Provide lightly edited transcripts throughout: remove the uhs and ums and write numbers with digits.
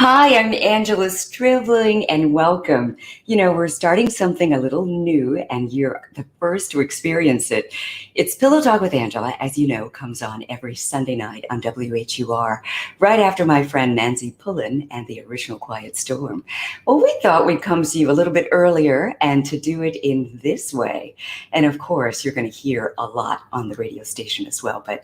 Hi, I'm Angela Stribling, and welcome. We're starting something a little new, and you're the first to experience it. It's Pillow Talk with Angela, as you know, comes on every Sunday night on WHUR, right after my friend Nancy Pullen and the original Quiet Storm. Well, we thought we'd come to you a little bit earlier and to do it in this way. And of course, you're going to hear a lot on the radio station as well, but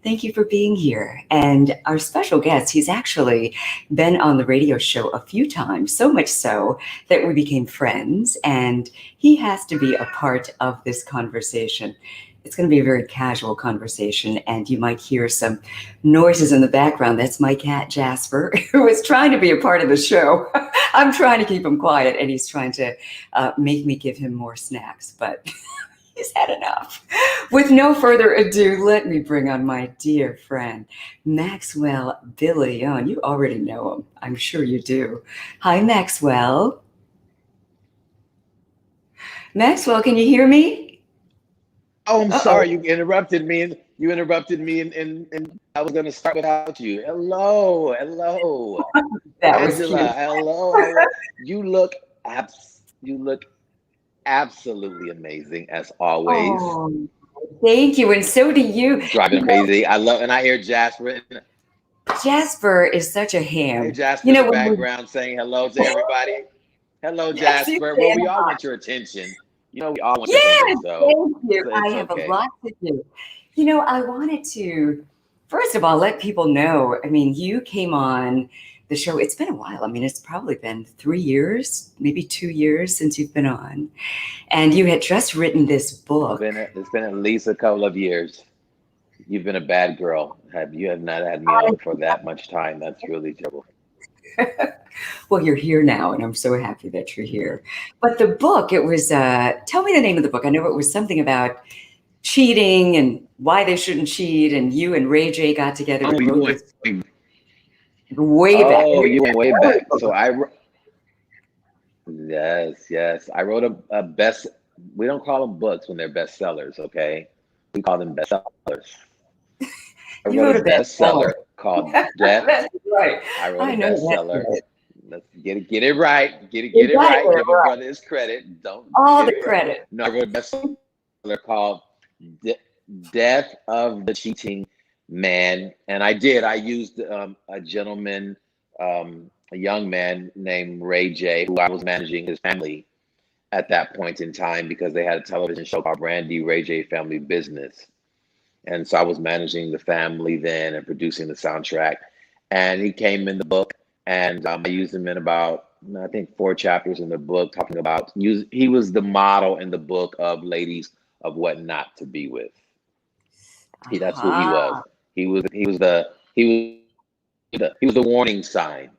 thank you for being here. And our special guest, he's actually been on the radio show a few times, so much so that we became friends, and he has to be a part of this conversation. It's going to be a very casual conversation, and you might hear some noises in the background. That's my cat, Jasper, who is trying to be a part of the show. I'm trying to keep him quiet, and he's trying to make me give him more snacks, but he's had enough. With no further ado, let me bring on my dear friend, Maxwell Billieon. You already know him. I'm sure you do. Hi, Maxwell. Maxwell, can you hear me? Oh, I'm Uh-oh. sorry. You interrupted me, and I was going to start without you. Hello. That was Angela, cute. hello. You look absolutely amazing as always. Oh, thank you. And so do you. Driving crazy. I hear Jasper. Jasper is such a I hear ham. Jasper in the background saying hello to everybody. Hello, Yes, Jasper. Well, we all want your attention. We all want your yes, attention, so thank you. I it's have okay. a lot to do. I wanted to, first of all, let people know. I mean, you came on the show. It's been a while. I mean, it's probably been 3 years, maybe 2 years since you've been on. And you had just written this book. It's been at least a couple of years. You've been a bad girl. You have not had me on for that much time. That's really terrible. Well, you're here now, and I'm so happy that you're here. But the book, it was, tell me the name of the book. I know it was something about cheating and why they shouldn't cheat, and you and Ray J got together and wrote this way back. Oh, you went way back. So yes. I wrote a best. We don't call them books when they're bestsellers, okay? We call them bestsellers. I wrote a bestseller called Death. That's right. I wrote a bestseller. Let's get it right. Get it right. Give your brother his credit. Don't all the credit. No, I wrote a bestseller called Death of the Cheating Man, and I used a gentleman, a young man named Ray J, who I was managing his family at that point in time because they had a television show called Brandy Ray J Family Business. And so I was managing the family then and producing the soundtrack. And he came in the book, and I used him in about, I think, 4 chapters in the book, talking about, he was the model in the book of ladies of what not to be with. That's who he was. He was the warning sign.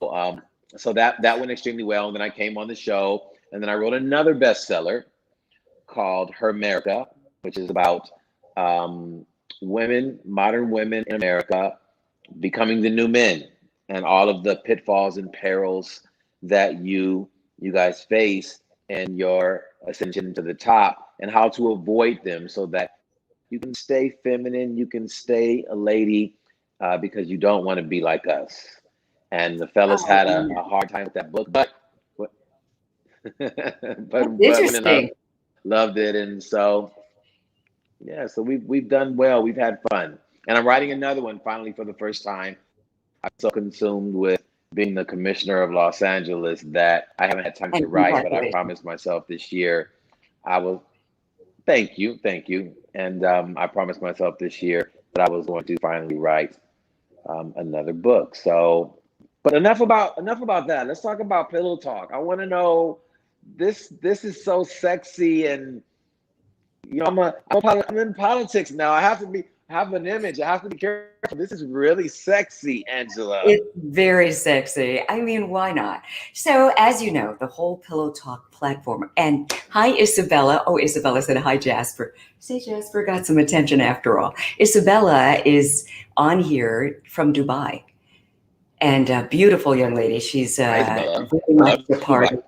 So that went extremely well. And then I came on the show, and then I wrote another bestseller called Her America, which is about modern women in America becoming the new men, and all of the pitfalls and perils that you guys face in your ascension to the top, and how to avoid them so that you can stay feminine, you can stay a lady, because you don't want to be like us. And the fellas had a hard time with that book, but Interesting. Loved it. And so, yeah, so we've done well. We've had fun. And I'm writing another one finally for the first time. I'm so consumed with being the commissioner of Los Angeles that I haven't had time to write, but I promised myself this year I will. Thank you. And I promised myself this year that I was going to finally write another book. So, but enough about that. Let's talk about Pillow Talk. I want to know, this is so sexy, and I'm in politics now. I have to have an image. I have to be careful. This is really sexy, Angela. It's very sexy. I mean, why not? So, as you know, the whole Pillow Talk platform. And hi, Isabella. Oh, Isabella said hi, Jasper. Say, Jasper got some attention after all. Isabella is on here from Dubai, and a beautiful young lady. She's very much a part of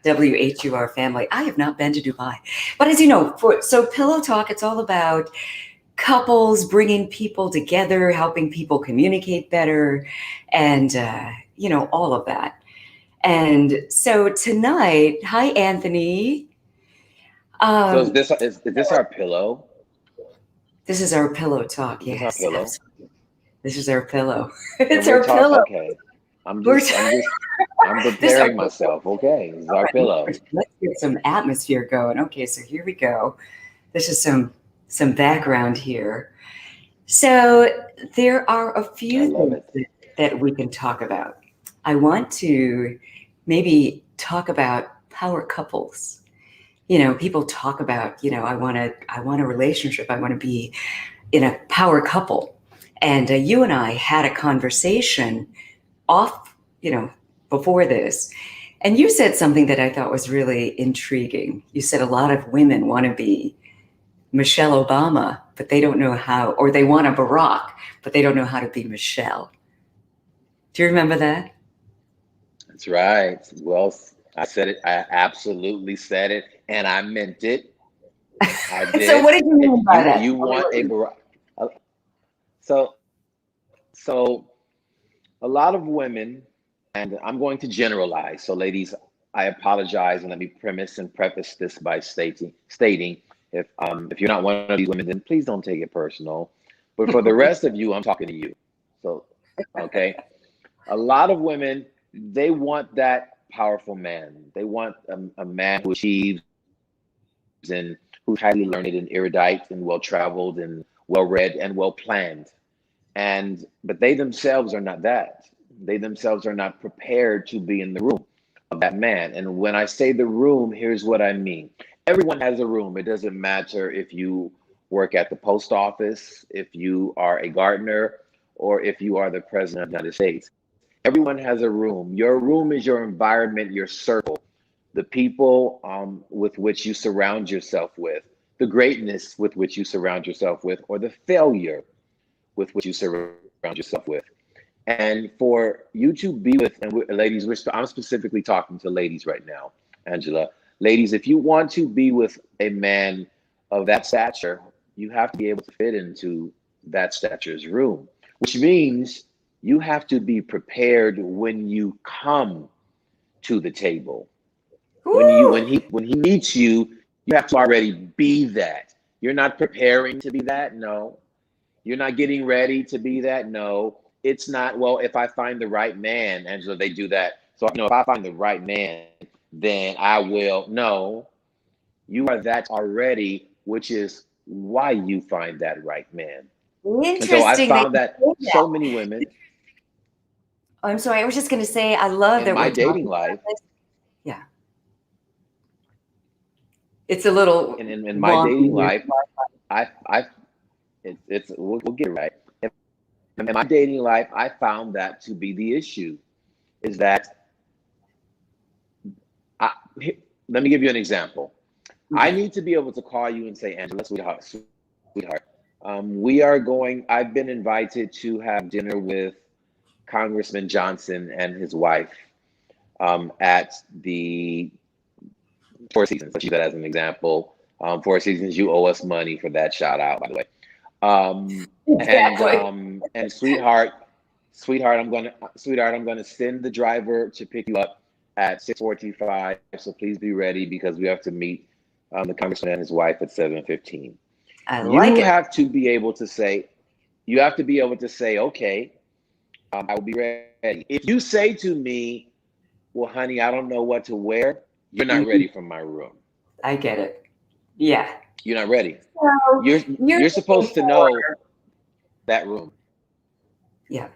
WHUR family. I have not been to Dubai, but as you know, so Pillow Talk, it's all about couples, bringing people together, helping people communicate better, and, all of that. And so tonight, hi, Anthony. So is Um, this our pillow? this is our pillow talk. Is this our Yes, pillow? absolutely. This is our pillow. And It's we're our talking. pillow. Okay, I'm We're just I'm just I'm this is our preparing myself. Okay, this is All our right, pillow. let's get some atmosphere going. Okay, so here we go. This is some background here. So there are a I few love things it. that we can talk about. I want to maybe talk about power couples. People talk about, I want a relationship. I want to be in a power couple. And you and I had a conversation off, before this. And you said something that I thought was really intriguing. You said a lot of women want to be Michelle Obama, but they don't know how, or they want a Barack, but they don't know how to be Michelle. Do you remember that? That's right. Well, I said it. I absolutely said it, and I meant it. I So did. what did you If mean by that? you want a so so a lot of women, and I'm going to generalize. So, ladies, I apologize, and let me preface this by stating if you're not one of these women, then please don't take it personal. But for the rest of you, I'm talking to you. So, okay, a lot of women, they want that powerful man. They want a man who achieves and who's highly learned and erudite and well traveled and well read and well planned. But they themselves are not that. They themselves are not prepared to be in the room of that man. And when I say the room, here's what I mean. Everyone has a room. It doesn't matter if you work at the post office, if you are a gardener, or if you are the president of the United States. Everyone has a room. Your room is your environment, your circle, the people with which you surround yourself with, the greatness with which you surround yourself with, or the failure with which you surround yourself with. And for you to be with, and ladies, I'm specifically talking to ladies right now, Angela. Ladies, if you want to be with a man of that stature, you have to be able to fit into that stature's room, which means you have to be prepared when you come to the table. Woo! When he meets you, you have to already be that. You're not preparing to be that, no. You're not getting ready to be that, no. It's not, well, if I find the right man, Angela, they do that. So, if I find the right man, then I will. No, you are that already, which is why you find that right man. And so I Interesting that found you that say that. so many women Oh, I'm sorry. I was just going to say, I love in that my we're dating talking about life, this. Yeah. It's a little in my wonky dating here. life, I we'll get it right. In my dating life, I found that to be the issue is that I, let me give you an example. I Okay. need to be able to call you and say, Angela, sweetheart, we are going. I've been invited to have dinner with Congressman Johnson and his wife at the Four Seasons. Let's use that as an example. Four Seasons, you owe us money for that shout out, by the way. Exactly. And sweetheart, I'm gonna send the driver to pick you up at 6:45. So please be ready because we have to meet the congressman and his wife at 7:15. I like You it. have to be able to say, you have to be able to say, okay, I will be ready. If you say to me, well, honey, I don't know what to wear, you're not Mhm. ready for my room. I get it. Yeah. You're not ready. So You're you're you're looking supposed to for, know that room. yeah.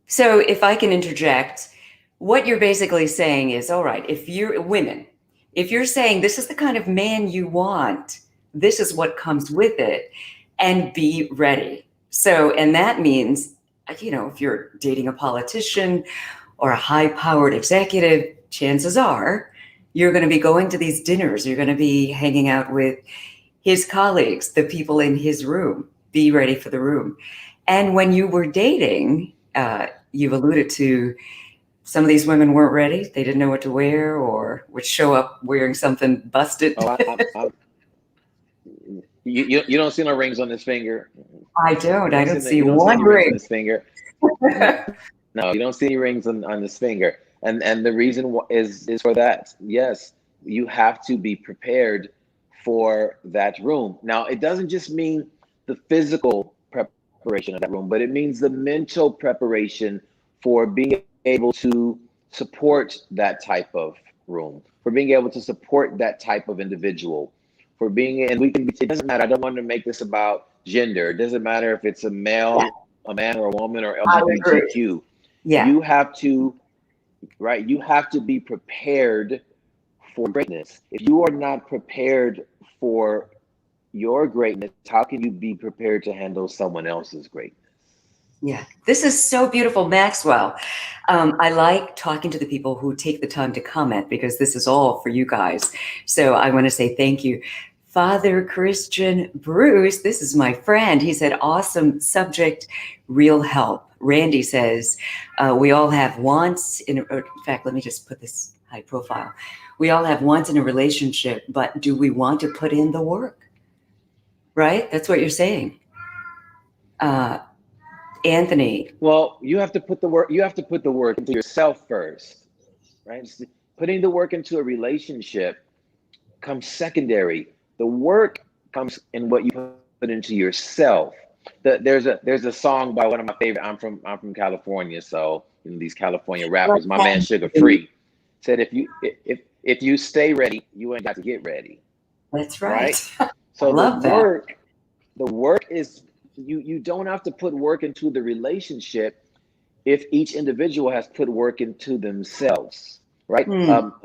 So if I can interject, what you're basically saying is, all right, if you're women, if you're saying this is the kind of man you want, this is what comes with it, and be ready. So, and that means, if you're dating a politician or a high-powered executive, chances are you're going to be going to these dinners, you're going to be hanging out with his colleagues, the people in his room. Be ready for the room. And when you were dating, you've alluded to some of these women weren't ready. They didn't know what to wear or would show up wearing something busted. Oh, You don't see no rings on his finger. I don't. I don't see You don't see one any rings on ring. his finger. No, you don't see any rings on his finger. And the reason is for that. Yes, you have to be prepared for that room. Now, it doesn't just mean the physical preparation of that room, but it means the mental preparation for being able to support that type of room, for being able to support that type of individual, for being, and we can, it doesn't matter. I don't want to make this about gender. It doesn't matter if it's a male, Yeah, a man or a woman, or I agree. LGBTQ. Yeah. You have to, right? You have to be prepared for greatness. If you are not prepared for your greatness, how can you be prepared to handle someone else's greatness? Yeah, this is so beautiful, Maxwell. I like talking to the people who take the time to comment because this is all for you guys. So I want to say thank you. Father Christian Bruce, this is my friend. He said, awesome subject, real help. Randy says, we all have wants. In fact, let me just put this high profile. We all have wants in a relationship, but do we want to put in the work? Right? That's what you're saying. Anthony. Well, you have to put the work. You have to put the work into yourself first, right? Putting the work into a relationship comes secondary. The work comes in what you put into yourself. There's a song by one of my favorite. I'm from California, so these California rappers. My man Sugar Free said, if you stay ready, you ain't got to get ready. That's right. So love the work is, you don't have to put work into the relationship if each individual has put work into themselves, right?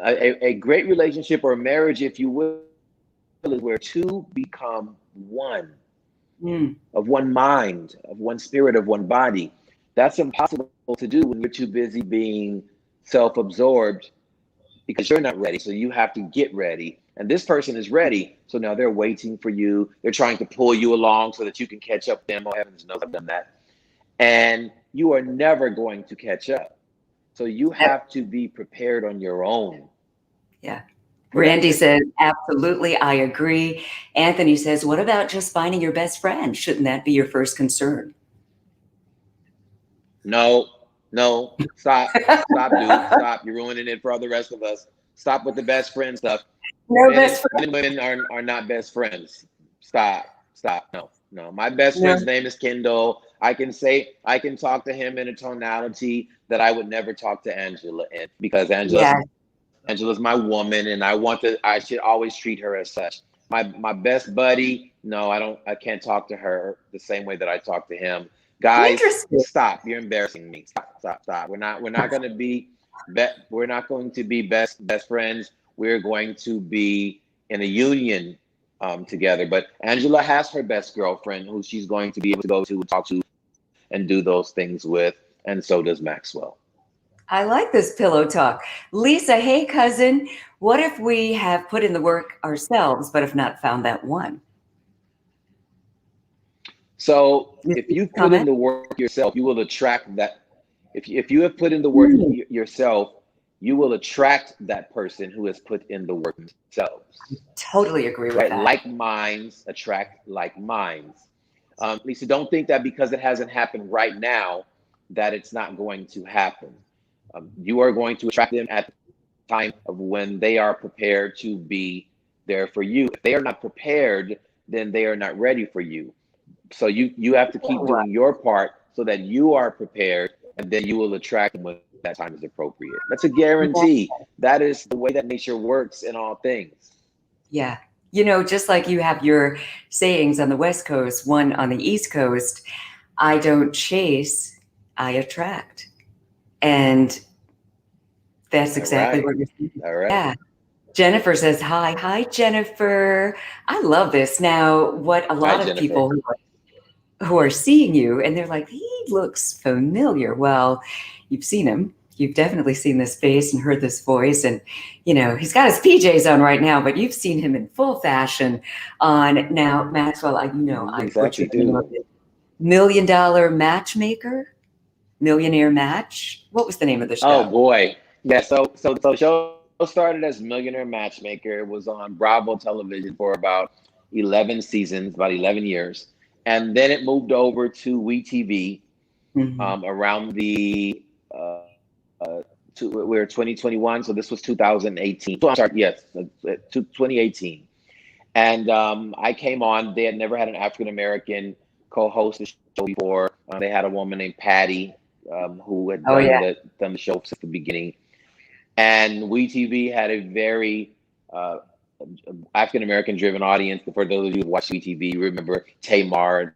A great relationship or marriage, if you will, is where two become one, of one mind, of one spirit, of one body. That's impossible to do when you're too busy being self-absorbed because you're not ready. So you have to get ready. And this person is ready. So now they're waiting for you. They're trying to pull you along so that you can catch up with them. Oh, heavens knows I've done that. And you are never going to catch up. So you have to be prepared on your own. Yeah. Randy says, absolutely, I agree. Anthony says, what about just finding your best friend? Shouldn't that be your first concern? No, stop, dude, stop. You're ruining it for all the rest of us. Stop with the best friend stuff. No Men best friend. and women are not best friends. Stop. No. My best friend's name is Kendall. I can talk to him in a tonality that I would never talk to Angela in, because Angela's my woman, and I should always treat her as such. My best buddy, no, I can't talk to her the same way that I talk to him. Guys, stop. You're embarrassing me. Stop. We're not going to be best friends. We're going to be in a union together. But Angela has her best girlfriend who she's going to be able to go to and talk to and do those things with, and so does Maxwell. I like this pillow talk. Lisa, hey cousin, what if we have put in the work ourselves, but have not found that one? So if you put in the work yourself, you will attract that. If you have put in the work yourself, you will attract that person who has put in the work themselves. Totally agree with that. Like minds attract like minds. Lisa, don't think that because it hasn't happened right now, that it's not going to happen. You are going to attract them at the time of when they are prepared to be there for you. If they are not prepared, then they are not ready for you. So you have to keep doing your part so that you are prepared, and then you will attract them when that time is appropriate. That's a guarantee. That is the way that nature works in all things. Yeah. Just like you have your sayings on the West Coast, one on the East Coast, I don't chase, I attract. And that's exactly what you're saying. All right. Yeah. Jennifer says, hi. Hi, Jennifer. I love this. Now, what a lot of people who are seeing you, and they're like, he looks familiar. Well, you've seen him. You've definitely seen this face and heard this voice. And, he's got his PJs on right now, but you've seen him in full fashion on now, Maxwell, I butchered the name of it. $1 Million Matchmaker? Millionaire Match? What was the name of the show? Oh, boy. Yeah, so the show started as Millionaire Matchmaker. It was on Bravo television for about 11 seasons, about 11 years. And then it moved over to WeTV around the, we're 2021, so this was 2018. I'm sorry, yes, 2018. And I came on. They had never had an African American co-host the show before. They had a woman named Patty who had done the show since the beginning. And WeTV had a very African American driven audience. For those of you who watch WeTV, remember Tamar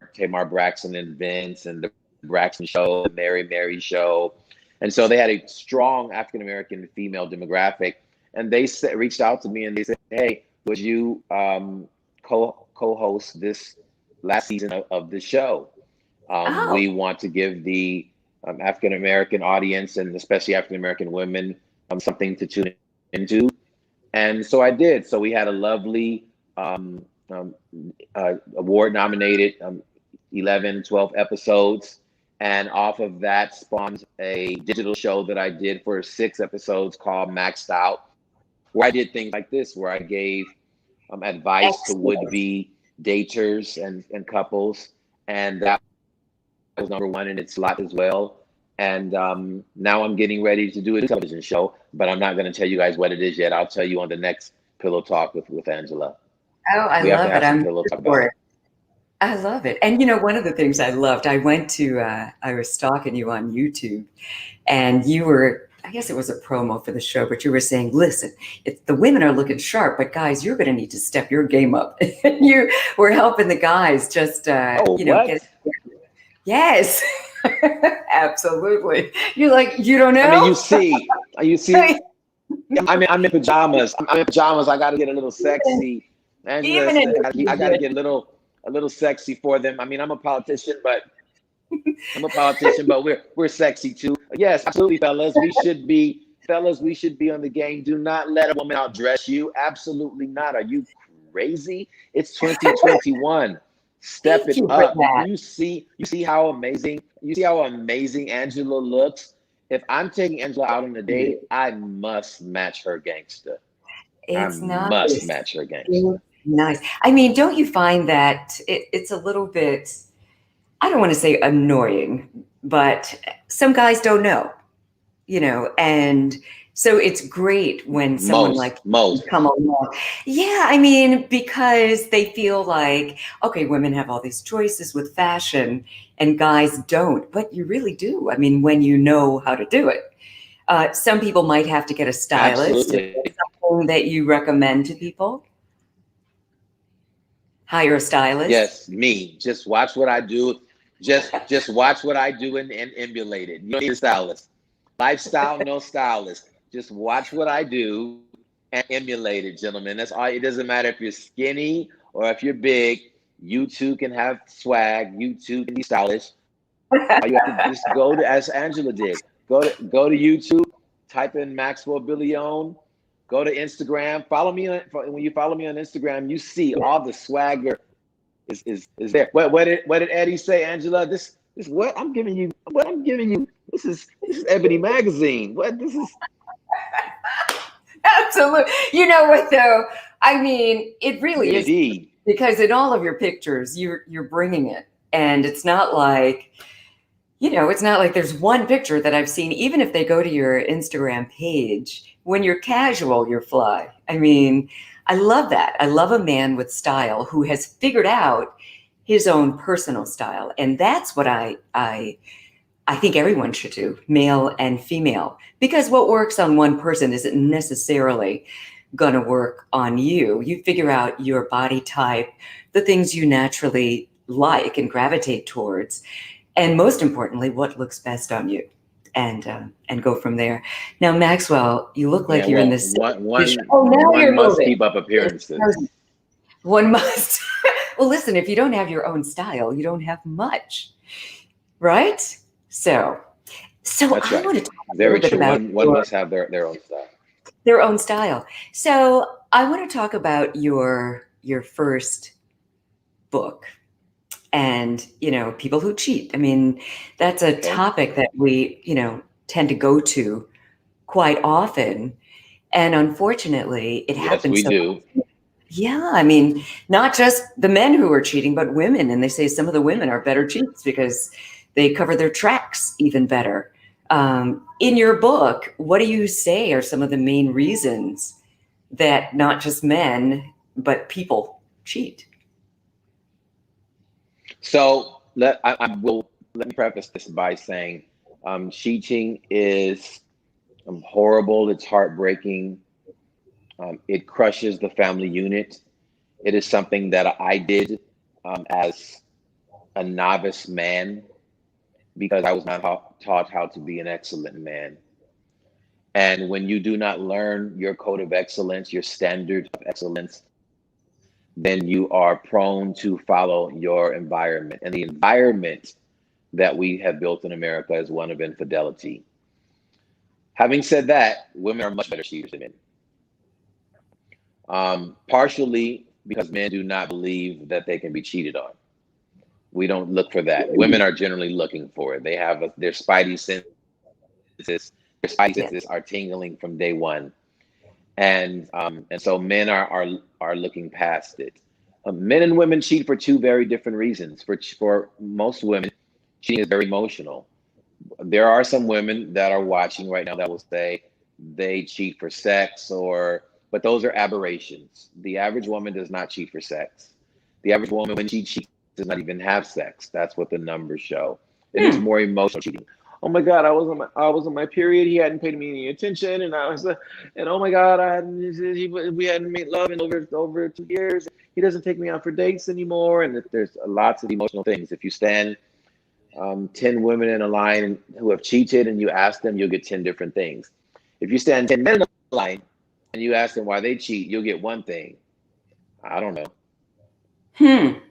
Braxton and Vince, and the Braxton Show, the Mary Show. And so they had a strong African American female demographic. And they reached out to me and they said, "Hey, would you co-host this last season of the show? We want to give the African American audience, and especially African American women, something to tune into." And so I did. So we had a lovely award-nominated 11, 12 episodes. And off of that spawned a digital show that I did for 6 episodes called Maxed Out, where I did things like this, where I gave advice to would-be daters and couples. And that was #1 in its slot as well. And now I'm getting ready to do a television show, but I'm not going to tell you guys what it is yet. I'll tell you on the next Pillow Talk with Angela. Oh, I love it. I'm here for it. I love it. And, one of the things I loved, I was stalking you on YouTube, and you were, I guess it was a promo for the show, but you were saying, listen, the women are looking sharp, but guys, you're going to need to step your game up. And you were helping the guys just, get. Yes, absolutely. You're like, you don't know? I mean, you see, I'm in pajamas. I got to get a little sexy. And I got to get a little sexy for them. I mean, I'm a politician, but we're sexy too. Yes, absolutely, fellas. We should be on the game. Do not let a woman outdress you. Absolutely not. Are you crazy? It's 2021. Step it up. You see how amazing Angela looks. If I'm taking Angela out on a date, I must match her gangster. Match her gangster. Nice. I mean, don't you find that it's a little bit, I don't want to say annoying, but some guys don't know, and so it's great when someone come along. Yeah, I mean, because they feel like, okay, women have all these choices with fashion and guys don't, but you really do. I mean, when you know how to do it. Some people might have to get a stylist. Is that something that you recommend to people? Hire a stylist? Yes, me. Just watch what I do. Just watch what I do and emulate it. You don't need a stylist. Lifestyle, no stylist. Just watch what I do and emulate it, gentlemen. That's all. It doesn't matter if you're skinny or if you're big. You too can have swag. You too can be stylish. You have to just go to, as Angela did, go to YouTube, type in Maxwell Billieon, go to Instagram. Follow me when you follow me on Instagram, you see all the swagger is there. What did Eddie say, Angela? This what I'm giving you. This is Ebony Magazine. This is. Absolutely. You know what though? I mean, it really Indeed. Is, because in all of your pictures, you're bringing it, and it's not like, there's one picture that I've seen. Even if they go to your Instagram page, when you're casual, you're fly. I mean, I love that. I love a man with style who has figured out his own personal style, and that's what I think everyone should do, male and female, because what works on one person isn't necessarily going to work on you. You figure out your body type, the things you naturally like and gravitate towards, and most importantly, what looks best on you, and go from there. Now, Maxwell, you look like you're in this. One must keep up appearances. One must. Well, listen, if you don't have your own style, you don't have much, right? So That's I right. want to talk Very true. about one must have their own style. Their own style. So I want to talk about your first book, and people who cheat. I mean, that's a topic that we tend to go to quite often, and unfortunately, it happens. Yes, we do. Yeah, I mean, not just the men who are cheating, but women. And they say some of the women are better cheats because they cover their tracks even better. In your book, what do you say are some of the main reasons that not just men, but people cheat? So let me preface this by saying cheating is horrible. It's heartbreaking. It crushes the family unit. It is something that I did as a novice man because I was not taught how to be an excellent man. And when you do not learn your code of excellence, your standard of excellence, then you are prone to follow your environment. And the environment that we have built in America is one of infidelity. Having said that, women are much better cheaters than men. Partially because men do not believe that they can be cheated on. We don't look for that. Women are generally looking for it. They have their spidey senses. Their spidey senses are tingling from day one, and so men are looking past it. Men and women cheat for two very different reasons. For most women, cheating is very emotional. There are some women that are watching right now that will say they cheat for sex, but those are aberrations. The average woman does not cheat for sex. The average woman, when she cheats, does not even have sex. That's what the numbers show. It is more emotional cheating. Oh my God, I was on my period. He hadn't paid me any attention, and oh my God, we hadn't made love in over 2 years. He doesn't take me out for dates anymore, and there's lots of emotional things. If you stand 10 women in a line who have cheated and you ask them, you'll get 10 different things. If you stand 10 men in a line and you ask them why they cheat, you'll get one thing. I don't know.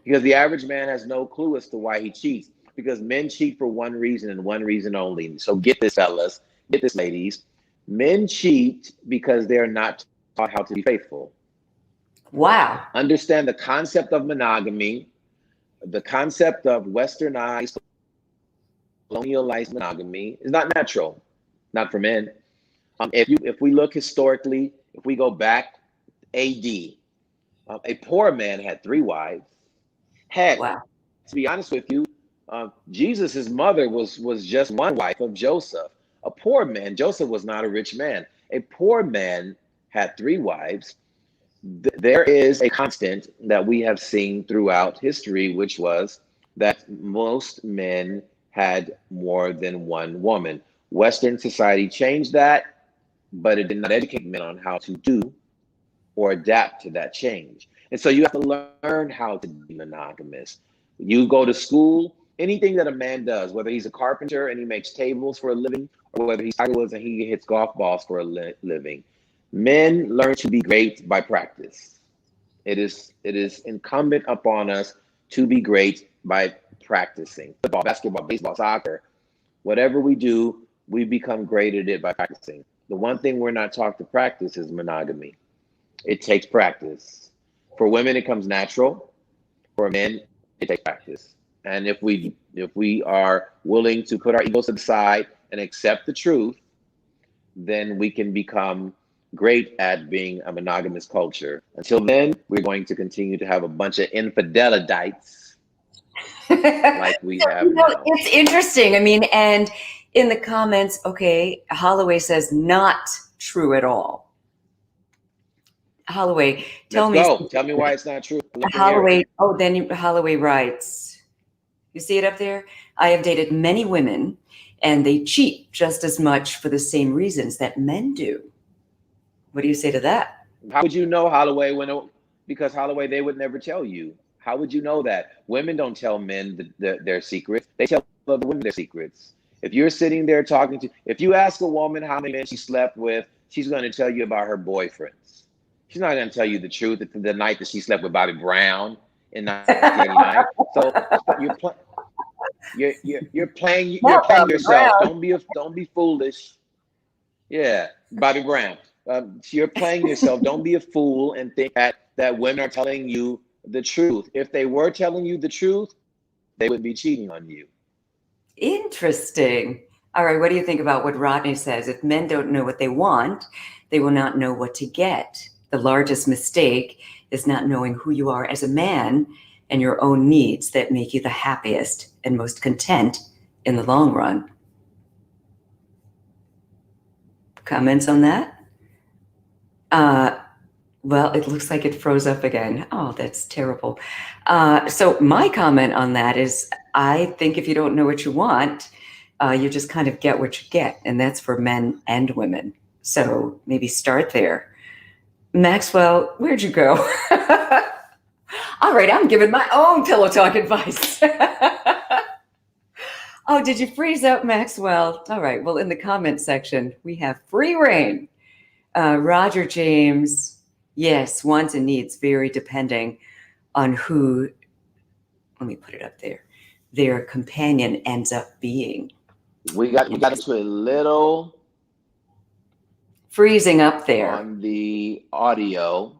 Because the average man has no clue as to why he cheats. Because men cheat for one reason and one reason only. So get this, fellas, get this, ladies. Men cheat because they're not taught how to be faithful. Wow. Understand the concept of monogamy, the concept of westernized, colonialized monogamy is not natural, not for men. If we look historically, if we go back AD, a poor man had 3 wives. Heck, Wow. to be honest with you, Jesus' mother was just one wife of Joseph. A poor man. Joseph was not a rich man. A poor man had 3 wives. There is a constant that we have seen throughout history, which was that most men had more than one woman. Western society changed that, but it did not educate men on how to do or adapt to that change. And so you have to learn how to be monogamous. You go to school, anything that a man does, whether he's a carpenter and he makes tables for a living, or whether he's Tiger Woods and he hits golf balls for a living, men learn to be great by practice. It is incumbent upon us to be great by practicing. Football, basketball, baseball, soccer, whatever we do, we become great at it by practicing. The one thing we're not taught to practice is monogamy. It takes practice. For women, it comes natural. For men, it takes practice. And if we are willing to put our egos to the side and accept the truth, then we can become great at being a monogamous culture. Until then, we're going to continue to have a bunch of infidelites like we have now. It's interesting. I mean, and in the comments, okay, Holloway says not true at all. Holloway, tell me why it's not true. Holloway, Holloway writes, you see it up there? I have dated many women and they cheat just as much for the same reasons that men do. What do you say to that? How would you know, Holloway, because Holloway, they would never tell you. How would you know that? Women don't tell men their secrets. They tell other women their secrets. If you're sitting there if you ask a woman how many men she slept with, she's going to tell you about her boyfriends. She's not going to tell you the truth. The night that she slept with Bobby Brown in 1989. So you're playing yourself. Don't be foolish. Yeah, Bobby Brown. You're playing yourself. Don't be a fool and think that women are telling you the truth. If they were telling you the truth, they would be cheating on you. Interesting. All right, what do you think about what Rodney says? If men don't know what they want, they will not know what to get. The largest mistake is not knowing who you are as a man and your own needs that make you the happiest and most content in the long run. Comments on that? Well, it looks like it froze up again. Oh, that's terrible. So my comment on that is, I think if you don't know what you want, you just kind of get what you get, and that's for men and women. So maybe start there. Maxwell, where'd you go? All right, I'm giving my own pillow talk advice. Oh, did you freeze up, Maxwell? All right, well, in the comment section, we have free reign. Roger James, yes, wants and needs vary depending on who, let me put it up there, their companion ends up being. We got into a little freezing up there on the audio.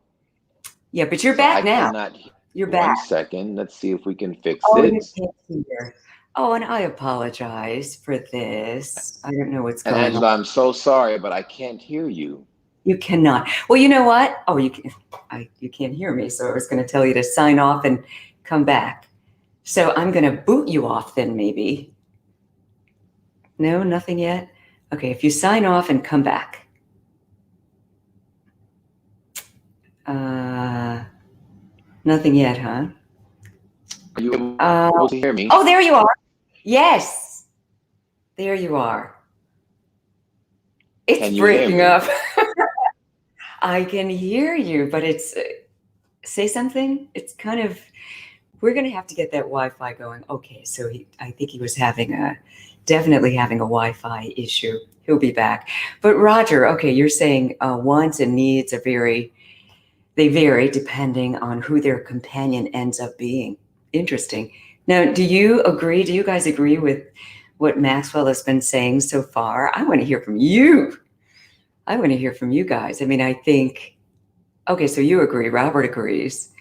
Yeah, but you're back now. You're back. 1 second. Let's see if we can fix it. You can't hear. Oh, and I apologize for this. I don't know what's going on. on. Angela, I'm so sorry, but I can't hear you. You cannot. Well, you know what? Oh, you can't hear me. So I was going to tell you to sign off and come back. So I'm going to boot you off then, maybe. No, nothing yet? Okay, if you sign off and come back. Nothing yet, huh? Are you able to hear me? Oh, there you are. Yes. There you are. It's breaking up. I can hear you, but it's, say something. It's kind of, we're going to have to get that Wi-Fi going. Okay, so I think he was definitely having a Wi-Fi issue. He'll be back. But Roger, okay, you're saying wants and needs are they vary depending on who their companion ends up being. Interesting. Now, do you agree? Do you guys agree with what Maxwell has been saying so far? I want to hear from you. I want to hear from you guys. I mean, I think, okay, so you agree. Robert agrees.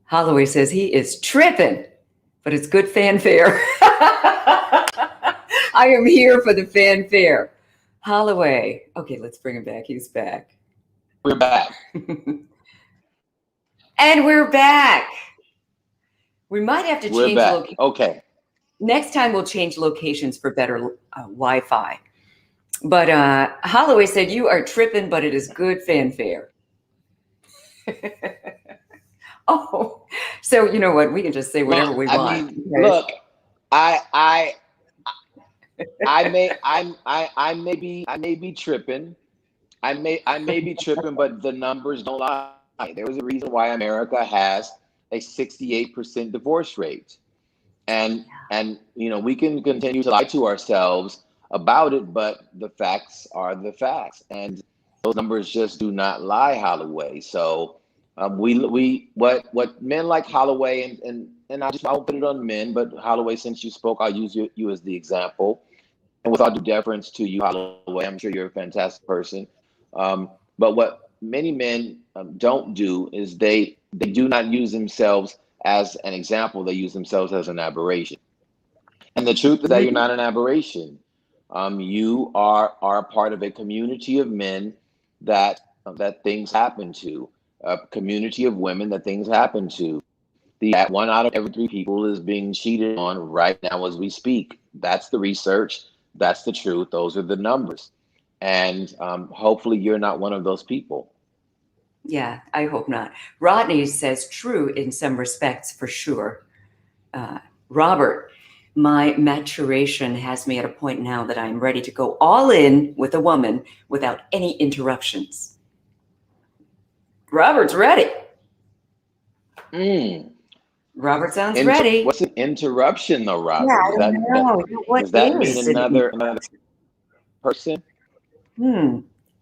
Holloway says he is tripping, but it's good fanfare. I am here for the fanfare. Holloway. Okay, let's bring him back. He's back. We're back. And we're back. We might have to change location. Okay. Next time we'll change locations for better Wi-Fi. But Holloway said you are tripping, but it is good fanfare. Oh, so you know what? We can just say whatever we want. I mean, okay? Look, I may be tripping. I may be tripping, but the numbers don't lie. There is a reason why America has a 68% divorce rate. And you know, we can continue to lie to ourselves about it, but the facts are the facts. And those numbers just do not lie, Holloway. So what men like Holloway and I'll put it on men, but Holloway, since you spoke, I'll use you as the example. And with all due deference to you, Holloway, I'm sure you're a fantastic person. But what many men don't do is they do not use themselves as an example. They use themselves as an aberration. And the truth is that you're not an aberration. You are a part of a community of men that things happen to, a community of women that things happen to. That 1 out of every 3 people is being cheated on right now as we speak. That's the research. That's the truth. Those are the numbers. And hopefully you're not one of those people. Yeah, I hope not. Rodney says true in some respects, for sure. Robert, my maturation has me at a point now that I'm ready to go all in with a woman without any interruptions. Robert's ready. Robert sounds ready. What's an interruption though, Robert? Yeah, I don't know. Does that mean another person?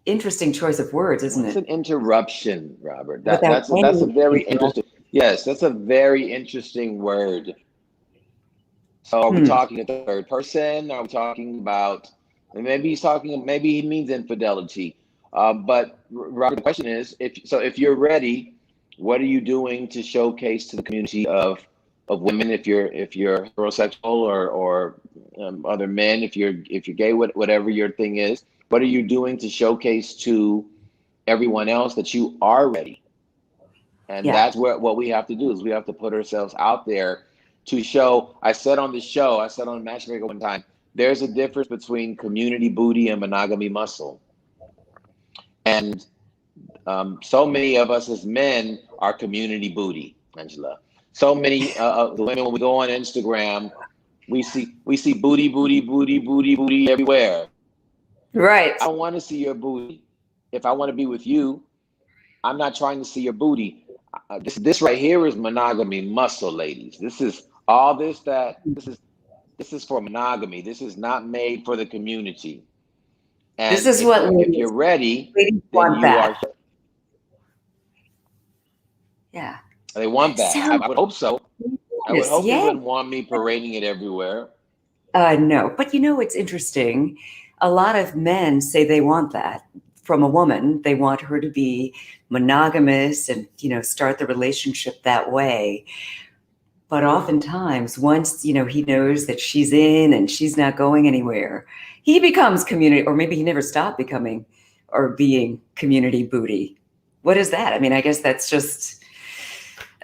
Interesting choice of words, isn't it? It's an interruption, Robert. That's a very interesting. Yes, that's a very interesting word. So are we talking a third person? Are we talking about, maybe he means infidelity. But Robert, the question is, if you're ready, what are you doing to showcase to the community of women, if you're heterosexual or other men, if you're gay, whatever your thing is, what are you doing to showcase to everyone else that you are ready? And Yeah. that's what we have to do is we have to put ourselves out there to show. I said on the show, I said on Matchmaker one time, there's a difference between community booty and monogamy muscle. And so many of us as men are community booty, Angela. So many the women, when we go on Instagram, we see booty, booty, booty, booty, booty everywhere. Right. I don't want to see your booty. If I want to be with you, I'm not trying to see your booty. This right here is monogamy muscle, ladies. This is all this that this is for monogamy. This is not made for the community. This And is what if you're ready, ladies then want you are. that. Yeah. They want that. So, I would hope so. I would hope they yeah. wouldn't want me parading it everywhere. No, but it's interesting. A lot of men say they want that from a woman. They want her to be monogamous and, start the relationship that way. But oftentimes, once, he knows that she's in and she's not going anywhere, he becomes community, or maybe he never stopped becoming or being community booty. What is that? I mean, I guess that's just,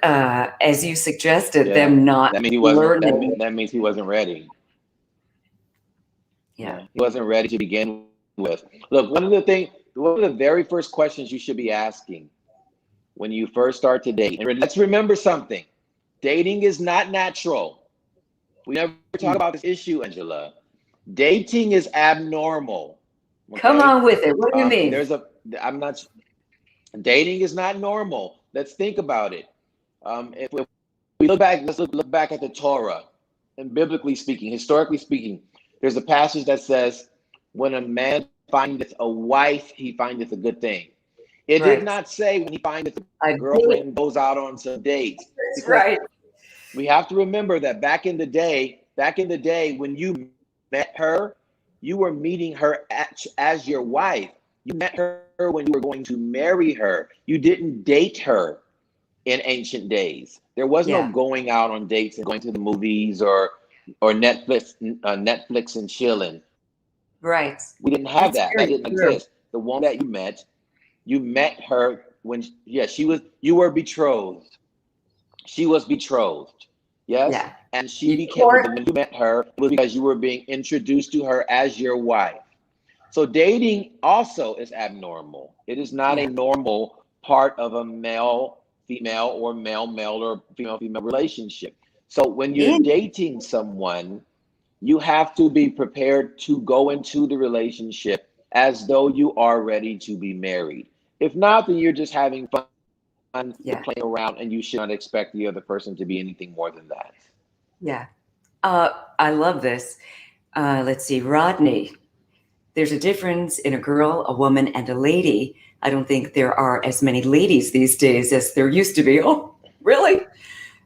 as you suggested, them not learning. That means he wasn't ready. Yeah. He wasn't ready to begin with. Look, one of the very first questions you should be asking when you first start to date, and let's remember something. Dating is not natural. We never talk about this issue, Angela. Dating is abnormal. Okay? Come on with it. What do you mean? Dating is not normal. Let's think about it. If we look back, let's look back at the Torah, and biblically speaking, historically speaking, there's a passage that says, when a man findeth a wife, he findeth a good thing. It did not say when he findeth a girlfriend and goes out on some dates. That's right. We have to remember that back in the day, when you met her, you were meeting her as your wife. You met her when you were going to marry her. You didn't date her in ancient days. There was no going out on dates and going to the movies or Netflix and chilling. Right. We didn't have that. That didn't exist. The one that you met her when you were betrothed. She was betrothed. Yes. Yeah. And she became, when you met her, it was because you were being introduced to her as your wife. So dating also is abnormal. It is not a normal part of a male-female or male-male or female-female relationship. So when you're dating someone, you have to be prepared to go into the relationship as though you are ready to be married. If not, then you're just having fun, playing around, and you should not expect the other person to be anything more than that. Yeah. I love this. Let's see, Rodney. There's a difference in a girl, a woman, and a lady. I don't think there are as many ladies these days as there used to be. Oh, really?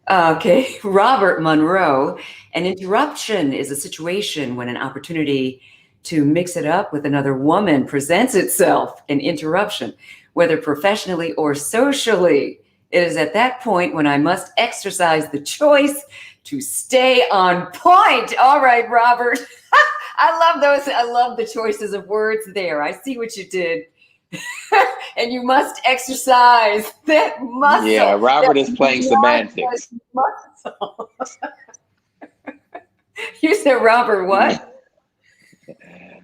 Okay. Robert Monroe. An interruption is a situation when an opportunity to mix it up with another woman presents itself. An interruption, whether professionally or socially. It is at that point when I must exercise the choice to stay on point. All right, Robert. I love those. I love the choices of words there. I see what you did. And you must exercise that muscle. Yeah, Robert is playing semantics. You said Robert what?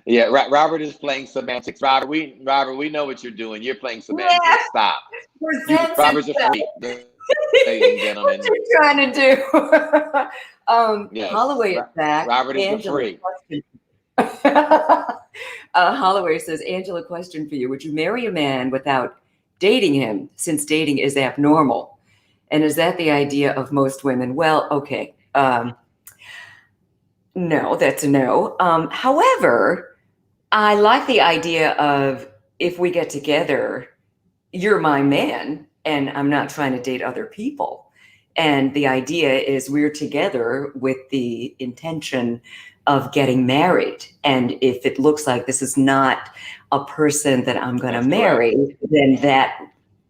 Yeah, Robert is playing semantics. Robert, we know what you're doing. You're playing semantics. Yeah. Stop. Robert's a freak, ladies and gentlemen. What you trying to do? Yes. Holloway is back. Robert is a freak. Holloway says, Angela, question for you. Would you marry a man without dating him, since dating is abnormal? And is that the idea of most women? Well, okay. No, that's a no. However, I like the idea of, if we get together, you're my man, and I'm not trying to date other people. And the idea is we're together with the intention of getting married. And if it looks like this is not a person that I'm going to marry, then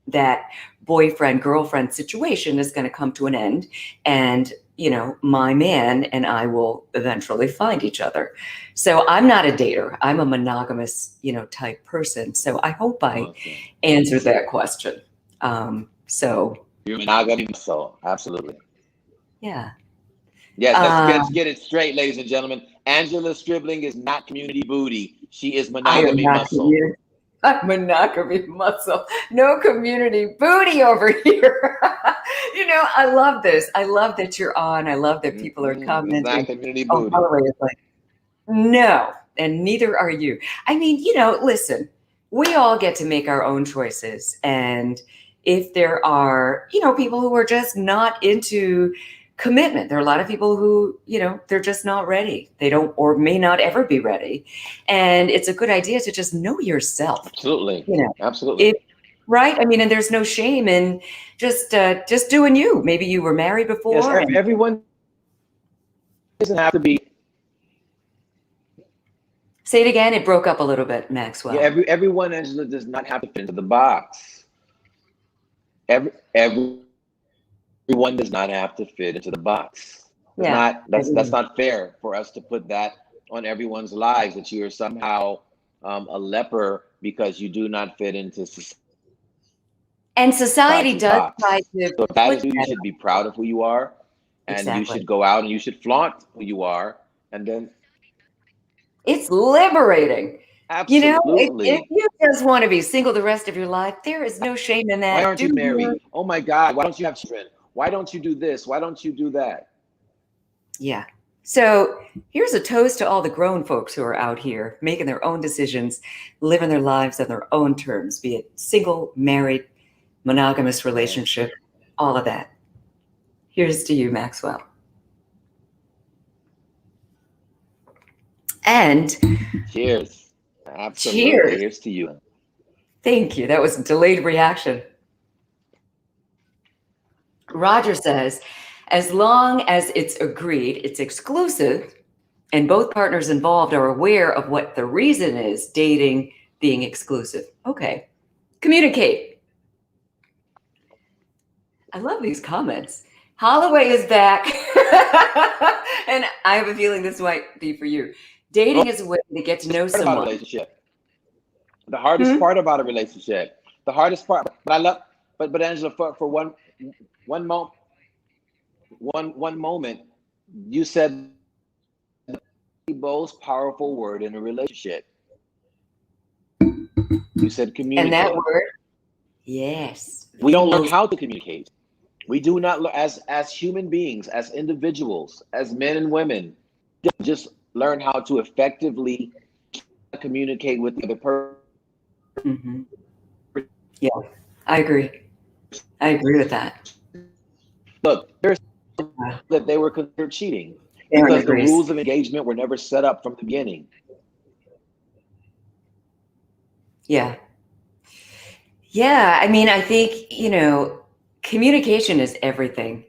that boyfriend, girlfriend situation is going to come to an end. And, my man and I will eventually find each other. So I'm not a dater. I'm a monogamous, type person. So I hope I answered that question. So Your monogamy muscle. Absolutely. Yeah. Yes, Uh, let's get it straight, ladies and gentlemen. Angela Stribling is not community booty. She is I am monogamy not muscle. community. Monogamy muscle. No community booty over here. I love this. I love that you're on. I love that people are It's not commenting. community Oh, booty. Holloway is like, no, and neither are you. I mean, listen, we all get to make our own choices. And if there are, people who are just not into commitment, there are a lot of people who, they're just not ready. They don't, or may not ever be ready. And it's a good idea to just know yourself, Absolutely. Absolutely. if, right? I mean, and there's no shame in just doing you. Maybe you were married Yes, before. And everyone doesn't have to be. say it again. It broke up a little bit, Maxwell. Yeah, everyone, Angela, does not have to fit into the box. Everyone does not have to fit into the box. That's not fair for us to put that on everyone's lives, that you are somehow a leper because you do not fit into society. And society does Box. try to So if that put is who you that should be proud of who you are, and you exactly. should go out and you should flaunt who you are, and then It's liberating. absolutely. If you just want to be single the rest of your life, there is no shame in that. Why aren't you married? Oh my God, why don't you have children? Why don't you do this? Why don't you do that? Yeah. So here's a toast to all the grown folks who are out here making their own decisions, living their lives on their own terms, be it single, married, monogamous relationship, all of that. Here's to you, Maxwell. And cheers. Absolutely. Cheers. Here's to you. Thank you. That was a delayed reaction. Roger says, as long as it's agreed, it's exclusive, and both partners involved are aware of what the reason is, dating being exclusive. Okay. Communicate. I love these comments. Holloway is back. And I have a feeling this might be for you. Dating is a way to get to know someone. Relationship. The hardest part about a relationship. The hardest part. But I love. But Angela, for one moment, you said the most powerful word in a relationship. You said communicate. And that word, yes. We don't learn how to communicate. We do not, as human beings, as individuals, as men and women, just learn how to effectively communicate with the other person. Mm-hmm. Yeah, I agree. I agree with that. Look, there's that they were considered cheating because the rules of engagement were never set up from the beginning. Yeah. Yeah. I mean, I think, communication is everything.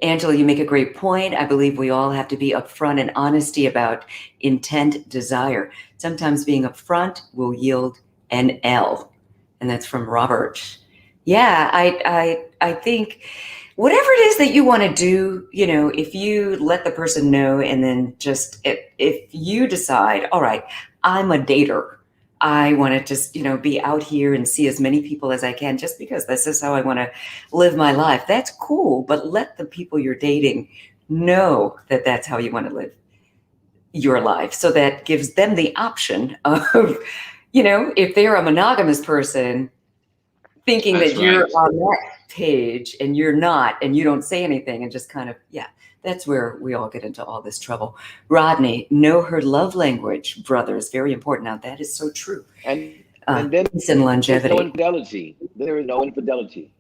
Angela, you make a great point. I believe we all have to be upfront and honesty about intent, desire. Sometimes being upfront will yield an L. And that's from Robert. Yeah, I think whatever it is that you want to do, if you let the person know, and then just if you decide, all right, I'm a dater. I want to just, be out here and see as many people as I can just because this is how I want to live my life. That's cool. But let the people you're dating know that that's how you want to live your life. So that gives them the option of, if they're a monogamous person, thinking that you're on that page and you're not, and you don't say anything and just kind of, that's where we all get into all this trouble. Rodney, know her love language, brothers. Very important. Now, that is so true. And then peace and longevity. No infidelity. There is no infidelity.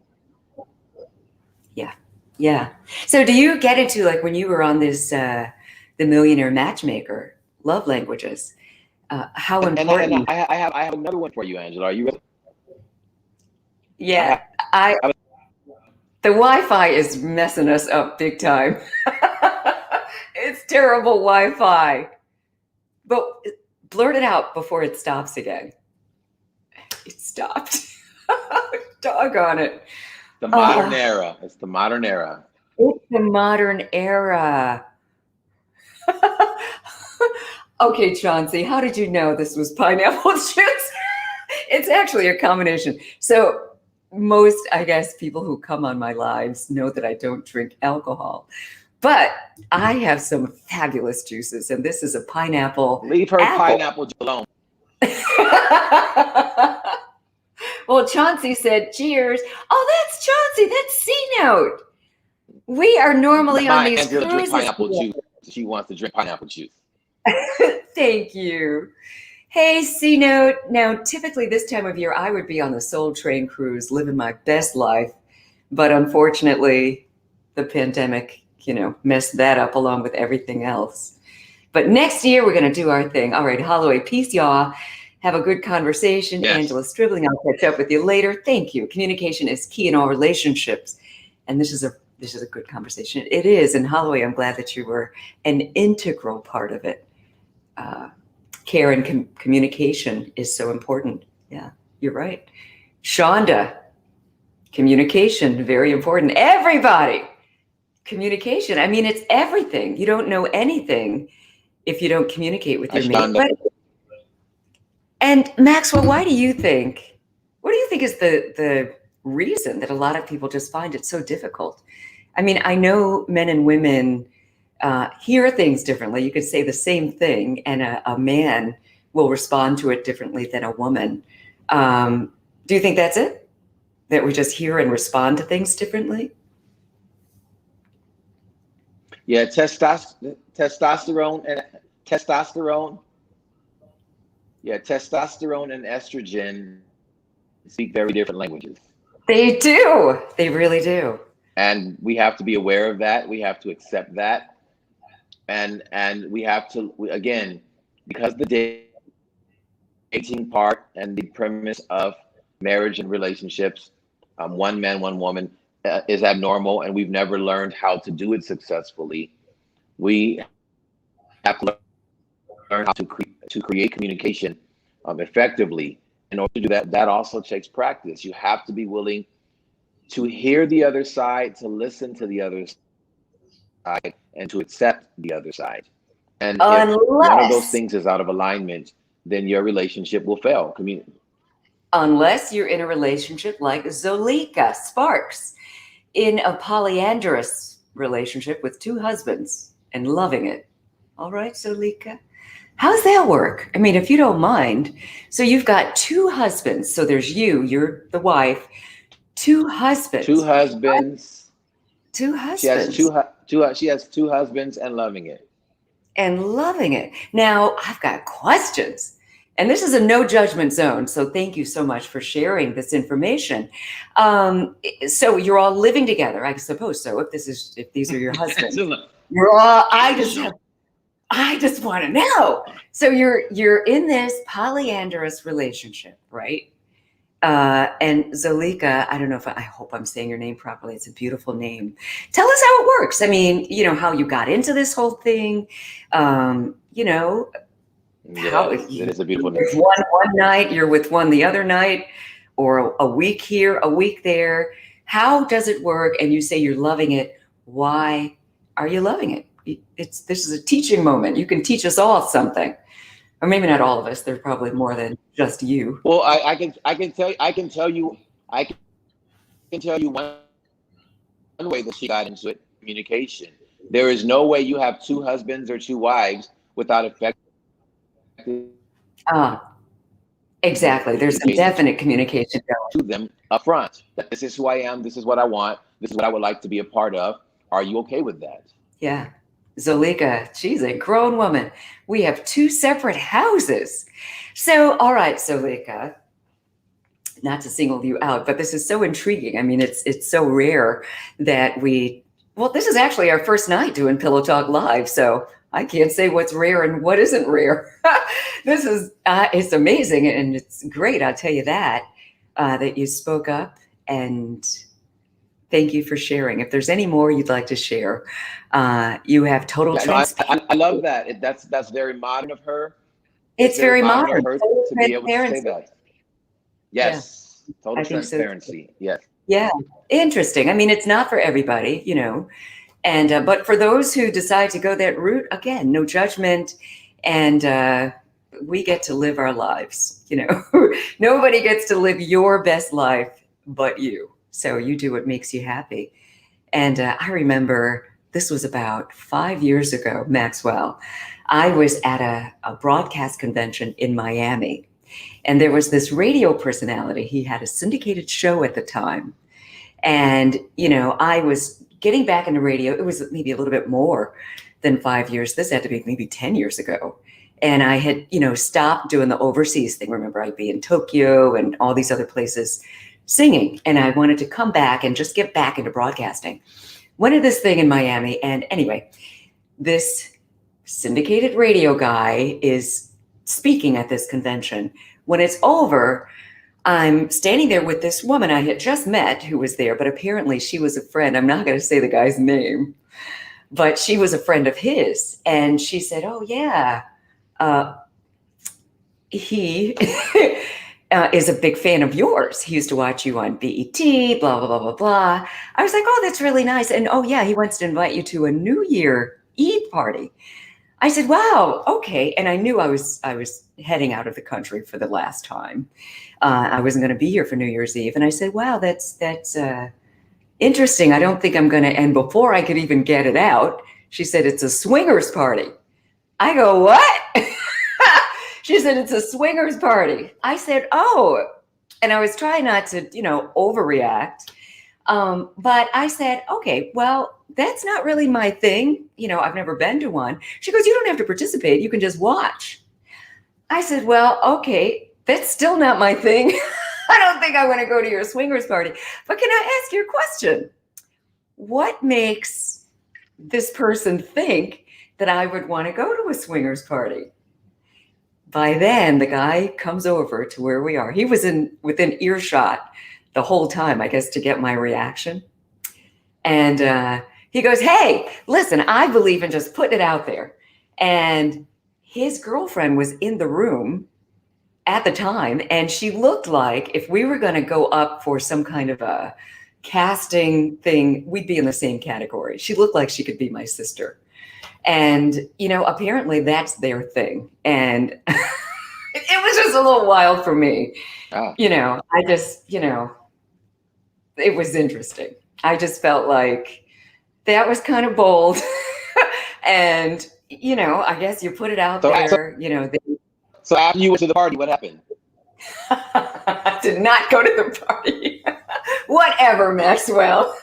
Yeah. Yeah. So do you get into, like, when you were on this, the Millionaire Matchmaker, love languages, how important? And I have another one for you, Angela. Are you ready? Yeah. The Wi-Fi is messing us up big time. It's terrible Wi-Fi. But blurt it out before it stops again. It stopped. Doggone it. The modern era. It's the modern era. It's the modern era. Okay, Chauncey, how did you know this was pineapple juice? It's actually a combination. So most, I guess, people who come on my lives know that I don't drink alcohol. But I have some fabulous juices, and this is a pineapple Leave her apple. pineapple alone. Well, Chauncey said cheers. Oh, that's Chauncey. That's C-Note. We are normally on these Angela cruises. drinks pineapple juice. She wants to drink pineapple juice. Thank you. Hey, C-Note. Now, typically this time of year, I would be on the Soul Train cruise, living my best life. But unfortunately, the pandemic, messed that up along with everything else. But next year, we're going to do our thing. All right, Holloway, peace, y'all. Have a good conversation. Yes. Angela Stribling, I'll catch up with you later. Thank you. Communication is key in all relationships. And this is a good conversation. It is. And Holloway, I'm glad that you were an integral part of it. Care and communication is so important. Yeah, you're right. Shonda, communication, very important. Everybody, communication. I mean, it's everything. You don't know anything if you don't communicate with your mate. And Maxwell, what do you think is the reason that a lot of people just find it so difficult? I mean, I know men and women hear things differently. You could say the same thing, and a man will respond to it differently than a woman. Do you think that's it? That we just hear and respond to things differently? Yeah, testosterone. Yeah, testosterone and estrogen speak very different languages. They do. They really do. And we have to be aware of that. We have to accept that. And we have to, again, because the dating part and the premise of marriage and relationships, one man, one woman, is abnormal, and we've never learned how to do it successfully. We have to learn how to create communication effectively. In order to do that, that also takes practice. You have to be willing to hear the other side, to listen to the other side, and to accept the other side. And if one of those things is out of alignment, then your relationship will fail. Unless you're in a relationship like Zolika Sparks, in a polyandrous relationship with 2 husbands and loving it. All right, Zolika. How's that work? I mean, if you don't mind. So you've got 2 husbands. So there's you're the wife, 2 husbands. 2 husbands. 2 husbands. She has 2 husbands and loving it. And loving it. Now, I've got questions. And this is a no judgment zone. So thank you so much for sharing this information. So you're all living together, I suppose so, if these are your husbands. You're all, I just want to know. So you're in this polyandrous relationship, right? And Zolika, I don't know I hope I'm saying your name properly. It's a beautiful name. Tell us how it works. I mean, how you got into this whole thing, Yeah, it is a beautiful name. One night, you're with one the other night, or a week here, a week there. How does it work? And you say you're loving it. Why are you loving it? This is a teaching moment. You can teach us all something, or maybe not all of us. There's probably more than just you. Well, I can tell you one way that she got into it: communication. There is no way you have 2 husbands or 2 wives without effective. Exactly. There's some definite communication to them up front. This is who I am. This is what I want. This is what I would like to be a part of. Are you okay with that? Yeah. Zolika, she's a grown woman. We have 2 separate houses. So, all right, Zolika, not to single you out, but this is so intriguing. I mean, it's so rare that this is actually our first night doing Pillow Talk Live. So I can't say what's rare and what isn't rare. This is, it's amazing. And it's great. I'll tell you that you spoke up, and thank you for sharing. If there's any more you'd like to share, you have total transparency. I love that. That's very modern of her. It's very modern of her to be able to say that. Yes. Yeah. Total transparency. So. Yes. Yeah. Interesting. I mean, it's not for everybody, And, but for those who decide to go that route, again, no judgment. And we get to live our lives, Nobody gets to live your best life but you. So you do what makes you happy. And I remember this was about 5 years ago, Maxwell. I was at a broadcast convention in Miami, and there was this radio personality. He had a syndicated show at the time. And, I was getting back into radio. It was maybe a little bit more than 5 years. This had to be maybe 10 years ago. And I had, stopped doing the overseas thing. Remember, I'd be in Tokyo and all these other places singing. And I wanted to come back and just get back into broadcasting. Went to this thing in Miami. And anyway, this syndicated radio guy is speaking at this convention. When it's over, I'm standing there with this woman I had just met who was there, but apparently she was a friend. I'm not going to say the guy's name, but she was a friend of his. And she said, oh, yeah, he is a big fan of yours. He used to watch you on BET, blah, blah, blah, blah, blah. I was like, oh, that's really nice. And oh, yeah, he wants to invite you to a New Year Eve party. I said, wow, okay. And I knew I was heading out of the country for the last time. I wasn't going to be here for New Year's Eve. And I said, wow, that's interesting. I don't think I'm going to. And before I could even get it out, she said, it's a swingers party. I go, what? She said, it's a swingers party. I said, oh. And I was trying not to, overreact. But I said, okay, well, that's not really my thing. I've never been to one. She goes, you don't have to participate. You can just watch. I said, well, okay, that's still not my thing. I don't think I want to go to your swingers party. But can I ask you a question? What makes this person think that I would want to go to a swingers party? By then, the guy comes over to where we are. He was within earshot the whole time, I guess, to get my reaction. And he goes, hey, listen, I believe in just putting it out there. And his girlfriend was in the room at the time, and she looked like if we were going to go up for some kind of a casting thing, we'd be in the same category. She looked like she could be my sister. And, apparently that's their thing. And it was just a little wild for me. Oh. I just, it was interesting. I just felt like that was kind of bold. And, I guess you put it out there, So after you went to the party, what happened? I did not go to the party. Whatever, Maxwell.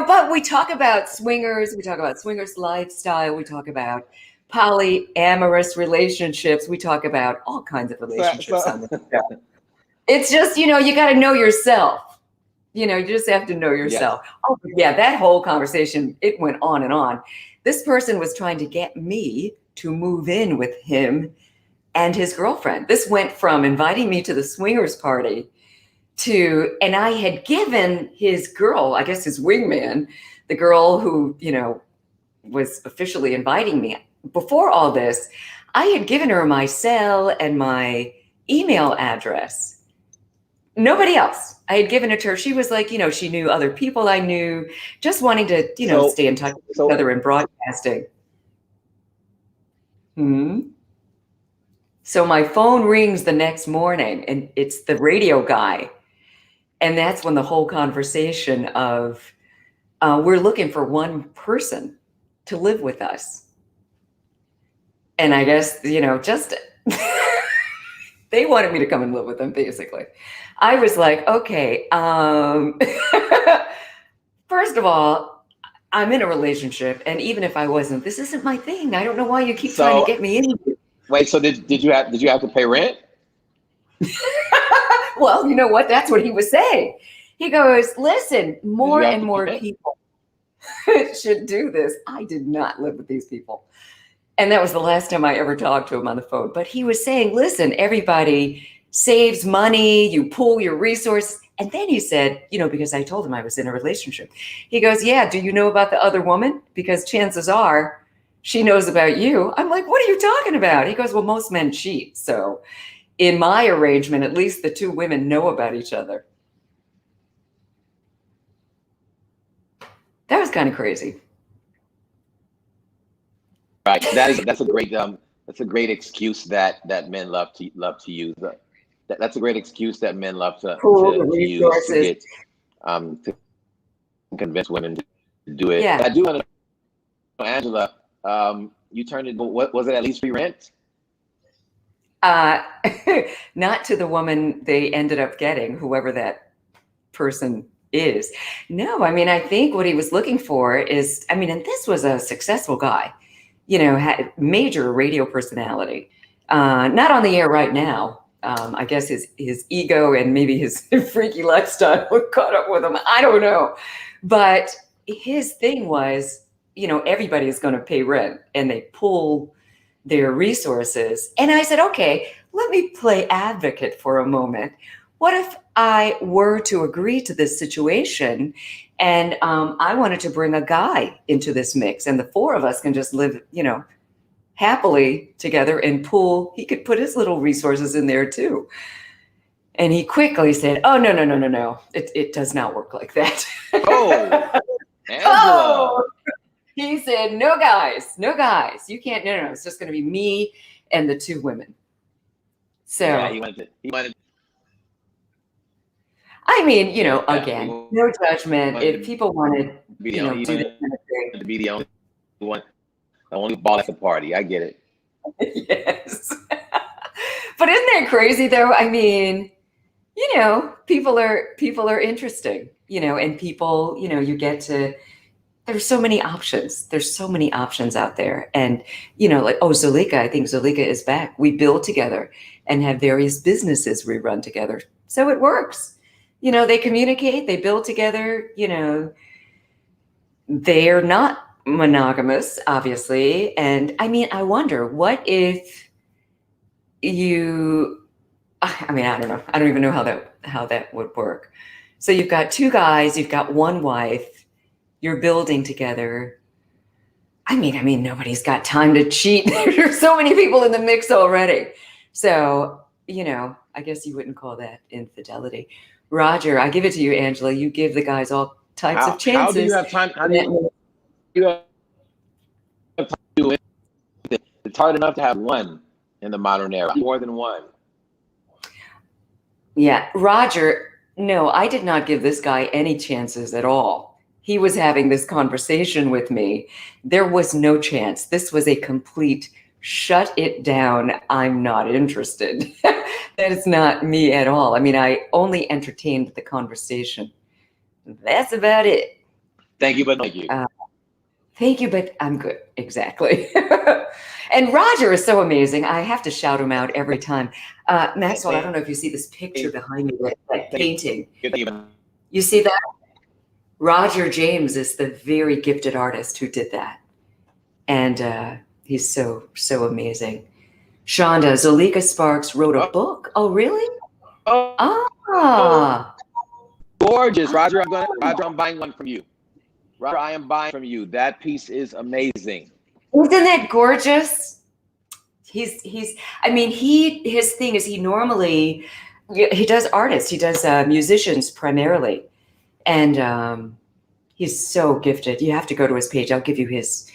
But we talk about swingers. We talk about swingers lifestyle. We talk about polyamorous relationships. We talk about all kinds of relationships on the show. It's just, you got to know yourself. You just have to know yourself. Yes. Oh, yeah, that whole conversation, it went on and on. This person was trying to get me to move in with him and his girlfriend. This went from inviting me to the swingers party and I had given his girl, I guess his wingman, the girl who, was officially inviting me. Before all this, I had given her my cell and my email address. Nobody else. I had given it to her. She was like, she knew other people I knew, just wanting to, stay in touch with each other in broadcasting. So my phone rings the next morning, and it's the radio guy. And that's when the whole conversation of, we're looking for one person to live with us. And I guess, just they wanted me to come and live with them, basically. I was like, okay, first of all, I'm in a relationship. And even if I wasn't, this isn't my thing. I don't know why you keep trying to get me into it. Wait, so did you have to pay rent? Well, you know what? That's what he was saying. He goes, listen, more and more people should do this. I did not live with these people. And that was the last time I ever talked to him on the phone. But he was saying, listen, everybody saves money, you pool your resources. And then he said, because I told him I was in a relationship. He goes, yeah, do you know about the other woman? Because chances are she knows about you. I'm like, what are you talking about? He goes, well, most men cheat. So in my arrangement, at least the two women know about each other. That was kind of crazy. Right. That's a great excuse that men love to use. that's a great excuse that men love to Pool the to use to resources. get to convince women to do it. Yeah. But I do want to know, Angela, you turned it. What was it? At least free rent? Uh, not to the woman they ended up getting, whoever that person is. No, I mean, I think what he was looking for is, I mean, and this was a successful guy, you know, had major radio personality. Not on the air right now. I guess his ego and maybe his freaky lifestyle caught up with him. I don't know. But his thing was, you know, everybody is going to pay rent and they pull their resources. And I said, okay, let me play advocate for a moment. What if I were to agree to this situation and I wanted to bring a guy into this mix and the four of us can just live, you know, happily together and pool. He could put his little resources in there too. And he quickly said, oh, no, no, no, no, no. It does not work like that. Oh, Angela. Oh, he said, no guys, no guys. You can't, no, no, no. It's just going to be me and the two women. So, Yeah, he wanted I mean, you know, yeah, again, no judgment. If people wanted, to be you the know, only, do this kind of thing. to be the only one, the only ball at the party. I get it. Yes. But isn't that crazy though? I mean, you know, people are interesting, you know, and people, you know, you get to, there's so many options. There's so many options out there. And, you know, like, oh, Zalika, I think Zalika is back. We build together and have various businesses we run together. So it works. You know, they communicate, they build together, you know, they're not monogamous, obviously. And I mean, I wonder, what if you, I mean, I don't know. I don't even know how that would work. So you've got two guys, you've got one wife, you're building together. I mean, nobody's got time to cheat. There's so many people in the mix already. So, you know, I guess you wouldn't call that infidelity. Roger, I give it to you, Angela. You give the guys all types of chances. How do you have time? How do you have time to do it? It's hard enough to have one in the modern era. More than one. Yeah, Roger, no, I did not give this guy any chances at all. He was having this conversation with me. There was no chance. This was a complete shut it down. I'm not interested. That is not me at all. I mean, I only entertained the conversation. That's about it. Thank you, but thank you. Thank you, but I'm good. Exactly. And Roger is so amazing. I have to shout him out every time. Maxwell, I don't know if you see this picture behind me, that painting. You see that? Roger James is the very gifted artist who did that. And he's so amazing. Shonda, Zalika Sparks wrote a book. Oh, really? Ah. Gorgeous. Roger, I'm buying one from you. Roger, I am buying from you. That piece is amazing. Isn't that gorgeous? He's I mean, his thing is he does artists, he does musicians primarily. And he's so gifted. You have to go to his page. I'll give you his,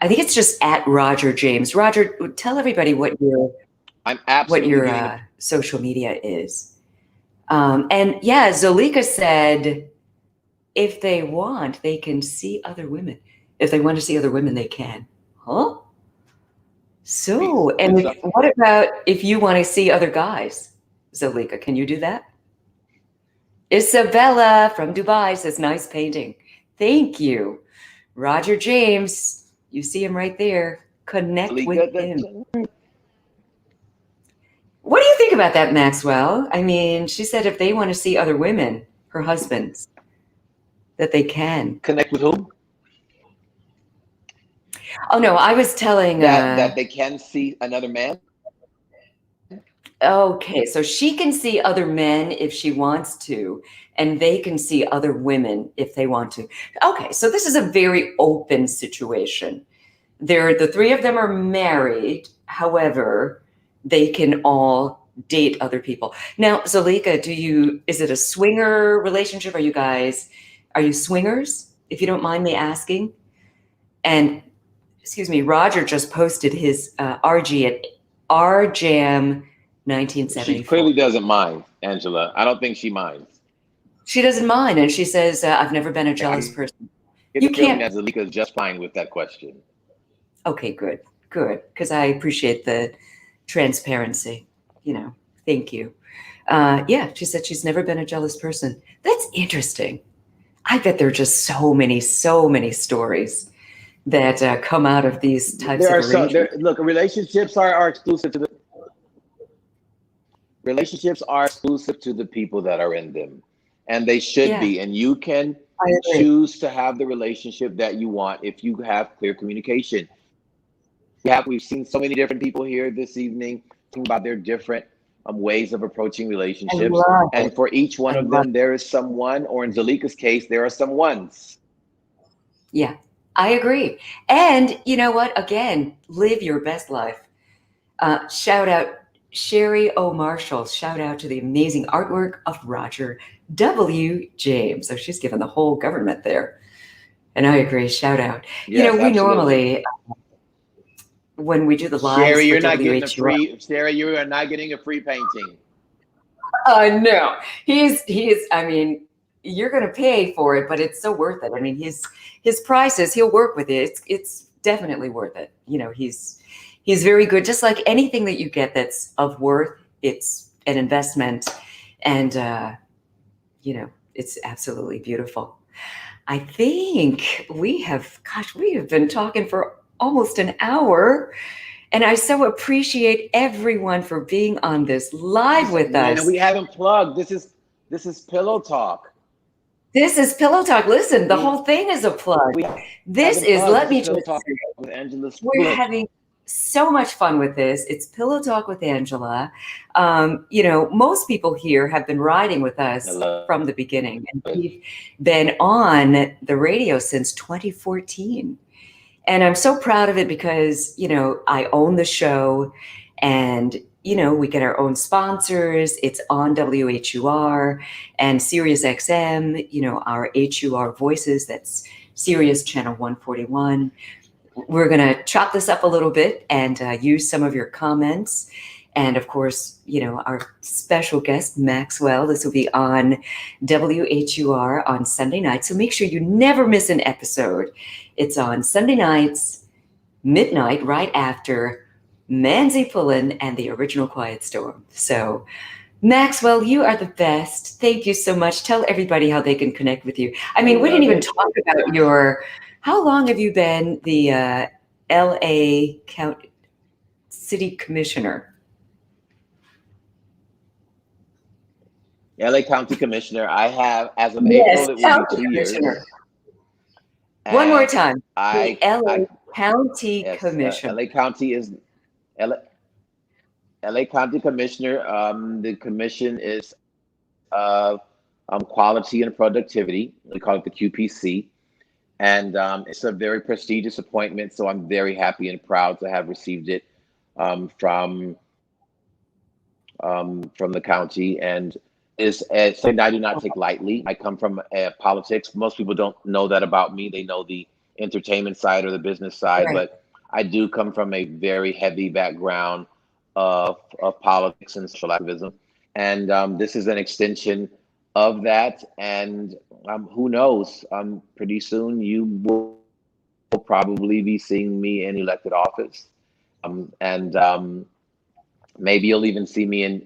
I think it's just at Roger James. Roger, tell everybody what your social media is. And yeah, Zalika said, if they want, they can see other women. If they want to see other women, they can. Huh? So, and what about if you want to see other guys? Zalika, can you do that? Isabella from Dubai says, nice painting. Thank you. Roger James, you see him right there. Connect with him. What do you think about that, Maxwell? I mean, she said if they want to see other women, her husbands, that they can. Connect with whom? Oh, no, I was telling... that they can see another man? Okay, so she can see other men if she wants to, and they can see other women if they want to. Okay, so this is a very open situation. The three of them are married. However, they can all date other people. Now, Zalika, is it a swinger relationship? Are you swingers, if you don't mind me asking? And, excuse me, Roger just posted his RG at RJam She 1974. clearly doesn't mind, Angela. I don't think she minds. She doesn't mind, and she says, "I've never been a I jealous person." get You the feeling can't. that Zalika is just fine with that question. Okay, good, good, because I appreciate the transparency. Thank you. Yeah, she said she's never been a jealous person. That's interesting. I bet there are just so many stories that come out of these types There of are arrangements. look, relationships are exclusive to the people that are in them, and they should Yeah, be. And you can I agree. choose to have the relationship that you want if you have clear communication. We've seen so many different people here this evening talking about their different ways of approaching I relationships, love and it. for each one I of love them, there is someone, or in Zalika's case, there are some ones. Yeah, I agree. And you know what? Again, live your best life. Shout out Sherry O. Marshall. Shout out to the amazing artwork of Roger W. James. So she's given the whole government there. And I agree. Shout out. Yes, We absolutely. normally, when we do the lives Sherry, for you're not getting a WHUR, free. Sherry, you are not getting a free painting. no, I mean, you're going to pay for it, but it's so worth it. I mean, his prices, he'll work with it. It's definitely worth it. He's very good. Just like anything that you get that's of worth, it's an investment, and it's absolutely beautiful. I think we have been talking for almost an hour. And I so appreciate everyone for being on this live with Man, us. we haven't plugged. This is Pillow Talk. This is Pillow Talk. Listen, the We whole thing is a plug. we This haven't is, plugged. let This is me Pillow just Talk say, with Angela we're Split. having so much fun with this. It's Pillow Talk with Angela. Most people here have been riding with us from the beginning, and we've been on the radio since 2014. And I'm so proud of it because, I own the show, and, we get our own sponsors. It's on WHUR and Sirius XM, our HUR Voices, that's Sirius Channel 141. We're going to chop this up a little bit and use some of your comments. And of course, our special guest, Maxwell, this will be on WHUR on Sunday night. So make sure you never miss an episode. It's on Sunday nights, midnight, right after Manzi Pullen and the Original Quiet Storm. So Maxwell, you are the best. Thank you so much. Tell everybody how they can connect with you. I mean, we didn't even talk about how long have you been the LA County City Commissioner? LA County Commissioner. I have, as of April, it will be 2 years. One more time. The LA County yes, Commissioner. LA County is LA County Commissioner. The commission is quality and productivity. We call it the QPC. And it's a very prestigious appointment. So I'm very happy and proud to have received it from the county. And is something I do not take lightly. I come from politics. Most people don't know that about me. They know the entertainment side or the business side, Right. but I do come from a very heavy background of politics and social activism. And this is an extension of that. And who knows? Pretty soon you will probably be seeing me in elected office. And maybe you'll even see me in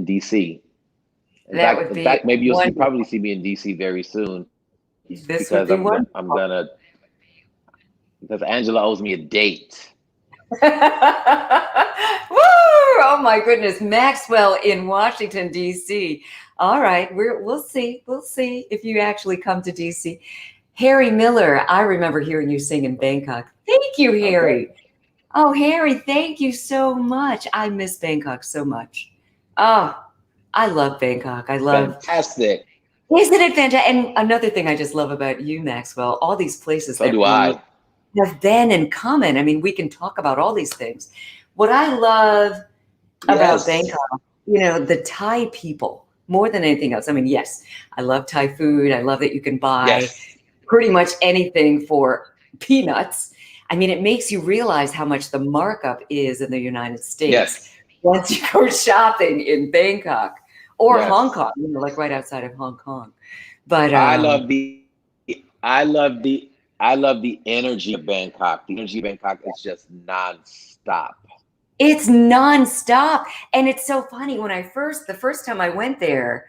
DC. In fact, maybe you'll probably see me in DC very soon. This would be wonderful. Because Angela owes me a date. Woo! Oh my goodness, Maxwell in Washington D.C. All right, we'll see if you actually come to D.C. Harry Miller, I remember hearing you sing in Bangkok. Thank you, Harry. Okay. Oh, Harry, thank you so much. I miss Bangkok so much. Oh, I love Bangkok. Fantastic. Isn't it fantastic? And another thing I just love about you, Maxwell, all these places that we have been in common. I mean, we can talk about all these things. What I love about Bangkok, the Thai people, more than anything else. I mean, yes, I love Thai food. I love that you can buy pretty much anything for peanuts. I mean, it makes you realize how much the markup is in the United States. once you go shopping in Bangkok or Hong Yes. Kong, like right outside of Hong Kong. But I love the I love the I love the energy of Bangkok. The energy of Bangkok is just nonstop. it's nonstop. And it's so funny when the first time I went there,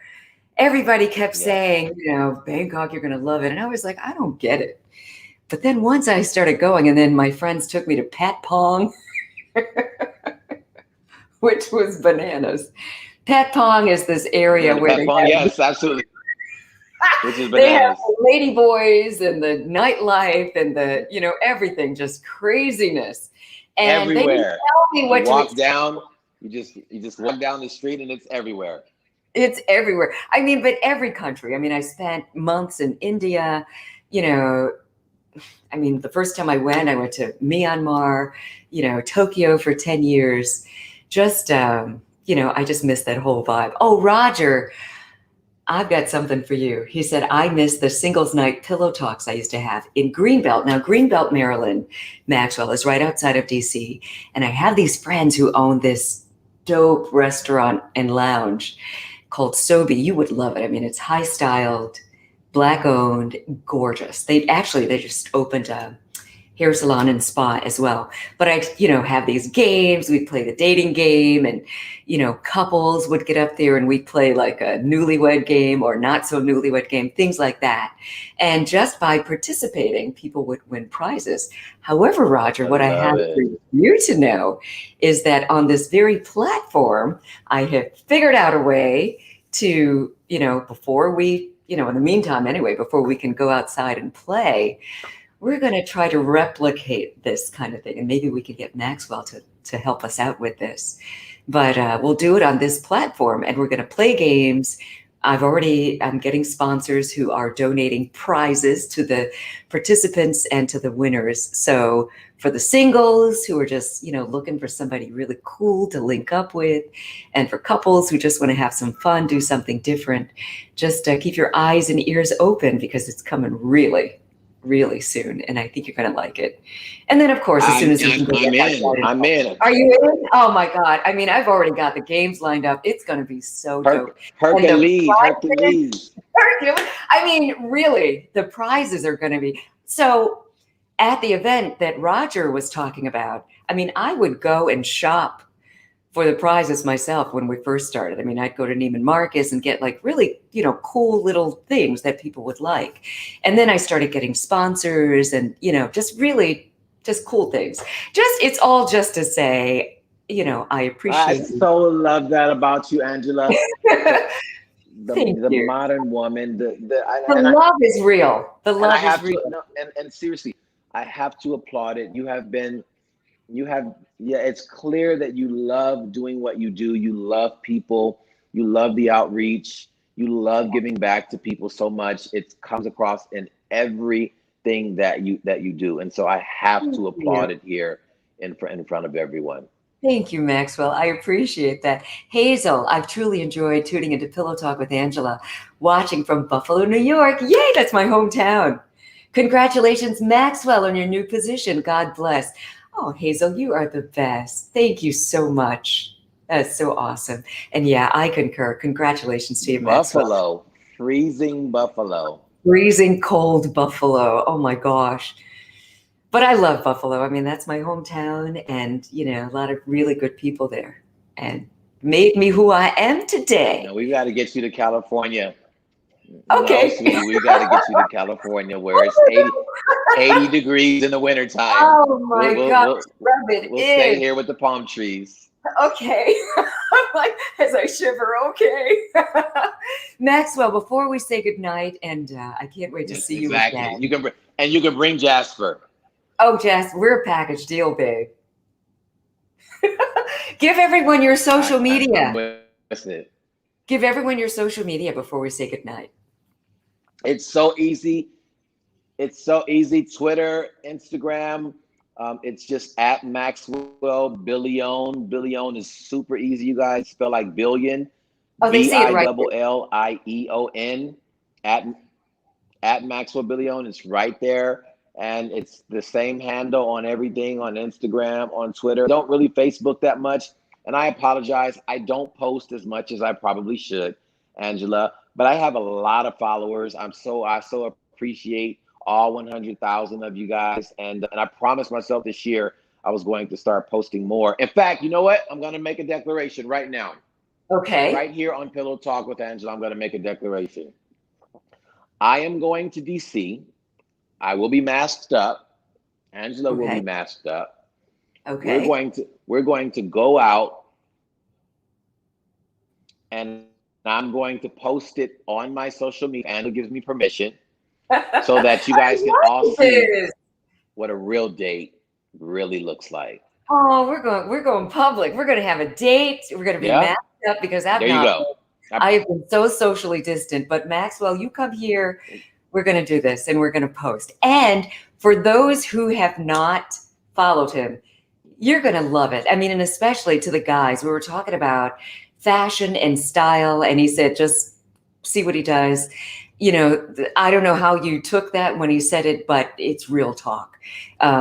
everybody kept Yes. saying, Bangkok, you're going to love it. And I was like, I don't get it. But then once I started going, and then my friends took me to Pat Pong, which was bananas. Pat Pong is this area where Pat Pong, yes, absolutely. Which is they have bananas. the lady boys and the nightlife and everything, just craziness. And they didn't Everywhere. tell me You what to walk expect. down, you just walk down the street and it's everywhere. It's everywhere. I mean, but every country. I mean, I spent months in India, you know, I mean, the first time I went to Myanmar, Tokyo for 10 years. Just, I just missed that whole vibe. Oh, Roger, I've got something for you. He said, I miss the singles night pillow talks I used to have in Greenbelt. Now, Greenbelt, Maryland, Maxwell, is right outside of DC. And I have these friends who own this dope restaurant and lounge called Sobe. You would love it. I mean, it's high styled, black owned, gorgeous. They just opened a hair salon and spa as well. But I, have these games. We'd play the dating game, and, couples would get up there and we'd play like a newlywed game or not so newlywed game, things like that. And just by participating, people would win prizes. However, Roger, I what I have love for it. you to know is that on this very platform, I have figured out a way to, before we, in the meantime, anyway, before we can go outside and play, we're going to try to replicate this kind of thing. And maybe we could get Maxwell to help us out with this. But we'll do it on this platform, and we're going to play games. I'm getting sponsors who are donating prizes to the participants and to the winners. So for the singles who are just, looking for somebody really cool to link up with, and for couples who just want to have some fun, do something different, just keep your eyes and ears open because it's coming really, really soon, and I think you're going to like it. And then, of course, as soon as we can go I'm back in. outside. I'm in. Are you in? Oh my God! I mean, I've already got the games lined up. It's going to be so dope. And the Hercules. prizes, I mean, really, the prizes are going to be so. At the event that Roger was talking about, I mean, I would go and shop for the prizes myself when we first started. I mean, I'd go to Neiman Marcus and get like really, cool little things that people would like. And then I started getting sponsors and, just really just cool things. It's all just to say, I I appreciate you. so love that about you, Angela. The Thank the you. modern woman. The love is real. The And I love is have to real. no, and seriously, I have to applaud it. You have yeah, it's clear that you love doing what you do. You love people, you love the outreach, you love giving back to people so much. It comes across in everything that you do. And so I have Thank to you. applaud it here in front of everyone. Thank you, Maxwell. I appreciate that. Hazel, I've truly enjoyed tuning into Pillow Talk with Angela, watching from Buffalo, New York. Yay, that's my hometown. Congratulations, Maxwell, on your new position. God bless. Oh, Hazel, you are the best. Thank you so much. That's so awesome. And yeah, I concur. Congratulations to you, Maxwell. Buffalo, freezing Buffalo. Freezing cold Buffalo. Oh my gosh. But I love Buffalo. I mean, that's my hometown, and a lot of really good people there, and made me who I am today. Now we've got to get you to California. No, Okay. sweetie, we got to get you to California where it's 80 degrees in the wintertime. Oh We'll, my we'll, gosh, we'll, rub it we'll stay in. here with the palm trees. Okay. I'm like, as I shiver, okay. Maxwell, before we say goodnight, and I can't wait to Yes, see you exactly. again. You can bring Jasper. Oh, Jess, we're a package deal, babe. Give everyone your social I'm media. with it. Give everyone your social media before we say goodnight. It's so easy. It's so easy. Twitter, Instagram. It's just at Maxwell Billieon. Billieon is super easy, you guys. Spell like billion. Oh, they say it right. Billieon. At Maxwell Billieon. It's right there. And it's the same handle on everything on Instagram, on Twitter. Don't really Facebook that much, And I apologize. I don't post as much as I probably should, Angela, but I have a lot of followers. I so appreciate all 100,000 of you guys. And I promised myself this year I was going to start posting more. In fact, you know what? I'm going to make a declaration right now. Okay. Right here on Pillow Talk with Angela, I'm going to make a declaration. I am going to DC. I will be masked up. Angela will be Okay. masked up. Okay. We're going to go out, and I'm going to post it on my social media. Angela gives me permission so that you guys can all see this. what a real date really looks like. Oh, we're going public. We're going to have a date. We're going to be Yeah, masked up because there you go. I have been so socially distant. But Maxwell, you come here. We're going to do this and we're going to post. And for those who have not followed him, you're going to love it. I mean, and especially to the guys, we were talking about fashion and style. And he said, just see what he does. You know, I don't know how you took that when he said it, but it's real talk.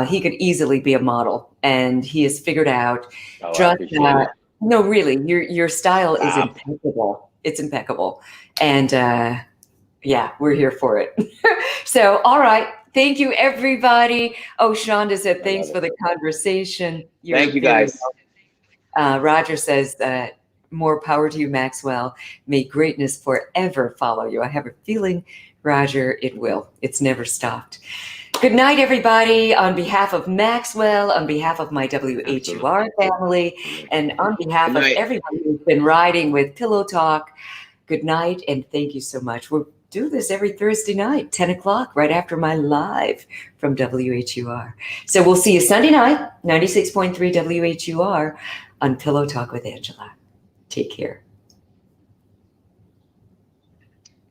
He could easily be a model, and he has figured out no, really, your style is impeccable. It's impeccable. And yeah, we're here for it. So, all right. Thank you, everybody. Oh, Shonda said, thanks for the conversation. Thank you, guys. Roger says that more power to you, Maxwell. May greatness forever follow you. I have a feeling, Roger, it will. It's never stopped. Good night, everybody. On behalf of Maxwell, on behalf of my WHUR family, and on behalf of everyone who's been riding with Pillow Talk, good night, and thank you so much. We'll do this every Thursday night, 10 o'clock, right after my live from WHUR. So we'll see you Sunday night, 96.3 WHUR on Pillow Talk with Angela. Take care.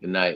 Good night.